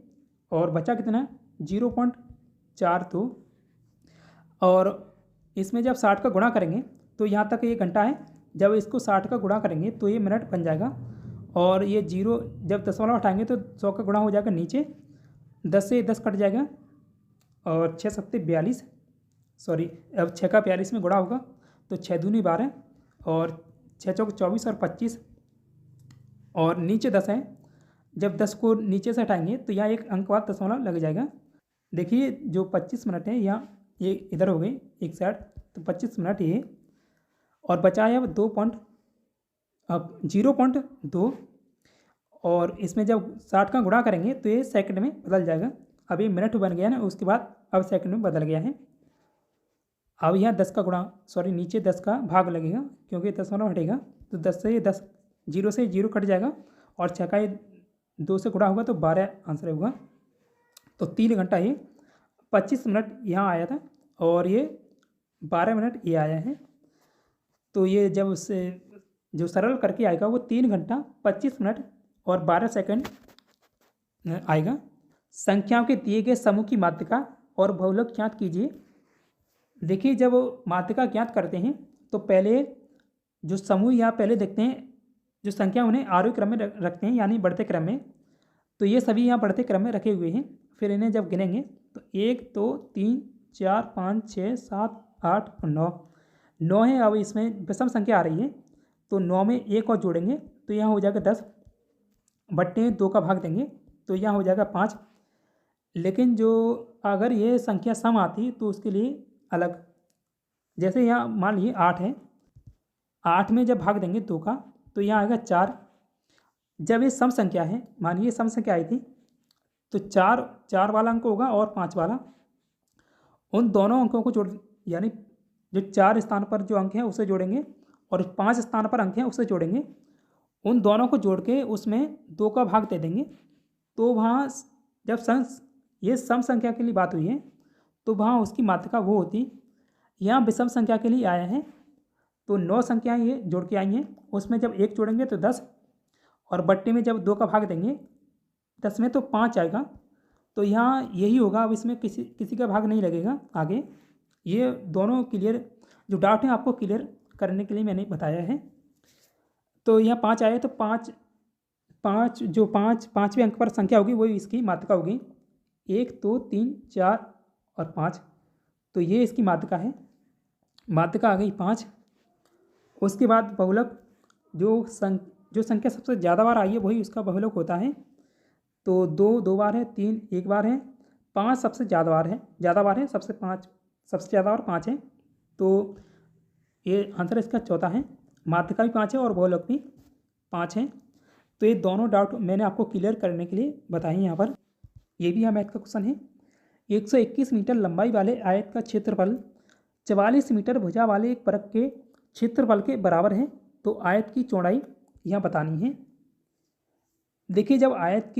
और बचा कितना 0.42। और इसमें जब 60 का गुणा करेंगे तो यहाँ तक ये घंटा है, जब इसको 60 का गुणा करेंगे तो ये मिनट बन जाएगा। और ये 0 जब दशमलव हटाएंगे तो 100 का गुणा हो जाएगा नीचे, 10 से 10 कट जाएगा और 6 सत्ते 42, सॉरी अब 6 का 42 में गुणा होगा तो 6 दूनी 12 और 6 चौक 24 और 25 और नीचे 10 है। जब 10 को नीचे से हटाएंगे तो यहाँ एक अंक बाद दशमलव लग जाएगा। देखिए जो 25 मिनट है यहाँ ये इधर हो गई एक साइड, तो 25 मिनट ये और बचा है अब 0.2 और इसमें जब 60 का गुणा करेंगे तो ये सेकंड में बदल जाएगा। अब ये मिनट बन गया ना, उसके बाद अब सेकंड में बदल गया है। अब यहाँ 10 का गुणा नीचे 10 का भाग लगेगा क्योंकि दशमलव हटेगा, तो 10 से 10 0 से 0 कट जाएगा और 6 का 2 से गुणा होगा तो 12 आंसर होगा। तो 3 घंटा ये 25 मिनट यहाँ आया था और ये 12 मिनट ये आया है। तो ये जब उससे जो सरल करके आएगा वो 3 घंटा 25 मिनट और 12 सेकंड आएगा। संख्याओं के दिए गए समूह की माध्यिका और बहुलक ज्ञात कीजिए। देखिए जब माध्यिका ज्ञात करते हैं तो पहले जो समूह यहाँ पहले देखते हैं, जो संख्या उन्हें आरोही क्रम में रखते हैं यानी बढ़ते क्रम में, तो ये सभी यहाँ बढ़ते क्रम में रखे हुए हैं। फिर इन्हें जब गिनेंगे तो 1 2 3 4 5 6 7 8 और 9 है। अब इसमें विषम संख्या आ रही है तो 9 में 1 और जोड़ेंगे तो यहाँ हो जाएगा 10, बट्टे 2 का भाग देंगे तो यहाँ हो जाएगा 5। लेकिन जो अगर ये संख्या सम आती तो उसके लिए अलग, जैसे यहाँ मान लीजिए 8 है, 8 में जब भाग देंगे 2 का तो यहाँ आएगा 4। जब ये सम संख्या है, मानिए सम संख्या आई थी तो 4 वाला अंक होगा और 5 वाला, उन दोनों अंकों को जोड़ यानी जो 4 स्थान पर जो अंक है उसे जोड़ेंगे और 5 स्थान पर अंक है उसे जोड़ेंगे, उन दोनों को जोड़ के उसमें 2 का भाग दे देंगे। तो वहाँ जब ये सम संख्या के लिए बात हुई है तो वहाँ उसकी माध्यिका वो होती। यहाँ विषम संख्या के लिए आया है तो 9 संख्याएँ ये जोड़ के आई हैं, उसमें जब 1 जोड़ेंगे तो 10 और बट्टे में जब 2 का भाग देंगे 10 में तो 5 आएगा। तो यहाँ यही होगा, अब इसमें किसी का भाग नहीं लगेगा आगे। ये दोनों क्लियर जो डाउट है आपको क्लियर करने के लिए मैंने बताया है। तो यहाँ 5 आए तो पाँचवें अंक पर संख्या होगी वही इसकी माध्यिका होगी। 1 2 3 4 और 5, तो ये इसकी माध्यिका है। माध्यिका आ गई 5। उसके बाद बहुलक जो संख्या सबसे ज़्यादा बार आई है वही उसका बहुलक होता है। तो 2 बार है, 3 1 बार है, 5 सबसे ज़्यादा बार है, सबसे ज़्यादा बार 5 है। तो ये आंसर इसका चौथा है। माध्यिका भी 5 है और बहुलक भी 5 है। तो ये दोनों डाउट मैंने आपको क्लियर करने के लिए बताए यहाँ पर। ये भी यहाँ मैथ का क्वेश्चन है। 121 मीटर लंबाई वाले आयत का क्षेत्रफल 44 मीटर भुजा वाले एक वर्ग के क्षेत्रफल के बराबर है। तो आयत की चौड़ाई यहाँ बतानी है। देखिए, जब आयत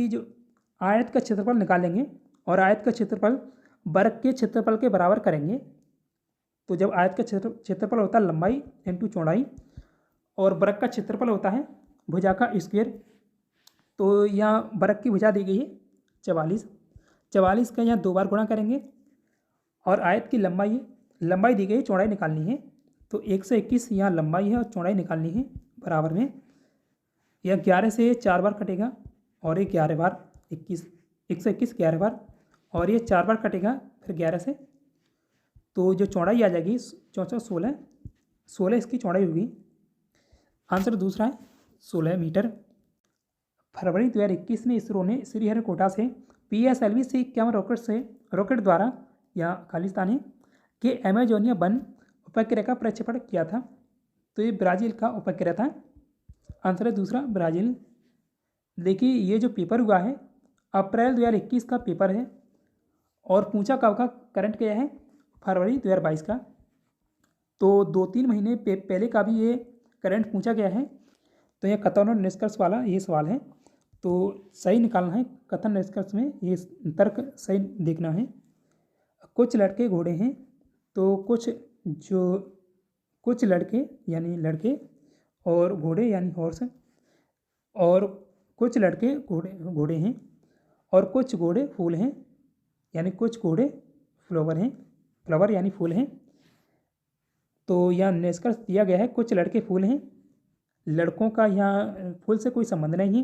का क्षेत्रफल निकालेंगे और आयत का क्षेत्रफल वर्ग के क्षेत्रफल के बराबर करेंगे, तो जब आयत का क्षेत्रफल होता है लंबाई इंटू चौड़ाई और वर्ग का क्षेत्रफल होता है भुजा का स्क्वायर, तो यहाँ वर्ग की भुजा दी गई है 44 का यहाँ 2 बार गुणा करेंगे और आयत की लंबाई दी गई है, चौड़ाई निकालनी है। तो 121 यहाँ लंबाई है और चौड़ाई निकालनी है बराबर में। यह 11 से 4 बार कटेगा और ये 11 बार 121 11 बार और ये 4 बार कटेगा फिर 11 से। तो जो चौड़ाई आ जाएगी 16 इसकी चौड़ाई होगी। आंसर दूसरा है 16 मीटर। फरवरी 2021 में इसरो ने श्रीहरिकोटा से PSLV से 51 रॉकेट द्वारा या खालिस्तान है कि एमेजोनिया वन उपग्रह का प्रक्षेपण किया था। तो ये ब्राज़ील का उपग्रह था। आंसर है दूसरा ब्राज़ील। देखिए, ये जो पेपर हुआ है अप्रैल 2021 का पेपर है और पूछा कब का, करंट क्या है फरवरी 2022 का। तो 2-3 महीने पहले का भी ये करंट पूछा गया है। तो ये कथन और निष्कर्ष वाला ये सवाल है, तो सही निकालना है। कथन निष्कर्ष में ये तर्क सही देखना है। कुछ लड़के घोड़े हैं, तो कुछ लड़के यानी लड़के और घोड़े यानी हॉर्स, और कुछ लड़के घोड़े हैं और कुछ घोड़े फूल हैं, यानी कुछ घोड़े फ्लावर यानी फूल हैं। तो यहाँ निष्कर्ष दिया गया है कुछ लड़के फूल हैं। लड़कों का यहाँ फूल से कोई संबंध नहीं है।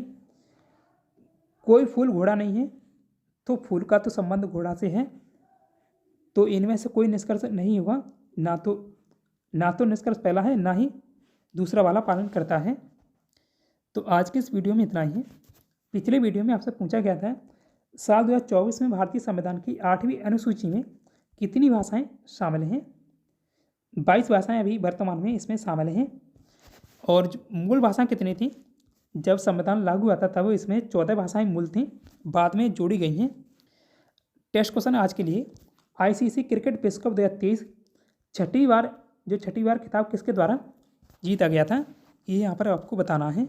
कोई फूल घोड़ा नहीं है, तो फूल का तो संबंध घोड़ा से है। तो इनमें से कोई निष्कर्ष नहीं होगा। ना तो निष्कर्ष पहला है, ना ही दूसरा वाला पालन करता है। तो आज के इस वीडियो में इतना ही है। पिछले वीडियो में आपसे पूछा गया था साल 2024 में भारतीय संविधान की 8वीं अनुसूची में कितनी भाषाएं शामिल हैं। 22 भाषाएं अभी वर्तमान में इसमें शामिल हैं। और मूल भाषाएं कितनी थी जब संविधान लागू हुआ था, तब इसमें 14 भाषाएं मूल थीं, बाद में जोड़ी गई हैं। टेस्ट क्वेश्चन आज के लिए, ICC क्रिकेट विश्व कप 2023 छठी बार खिताब किसके द्वारा जीता गया था, ये यहाँ पर आपको बताना है।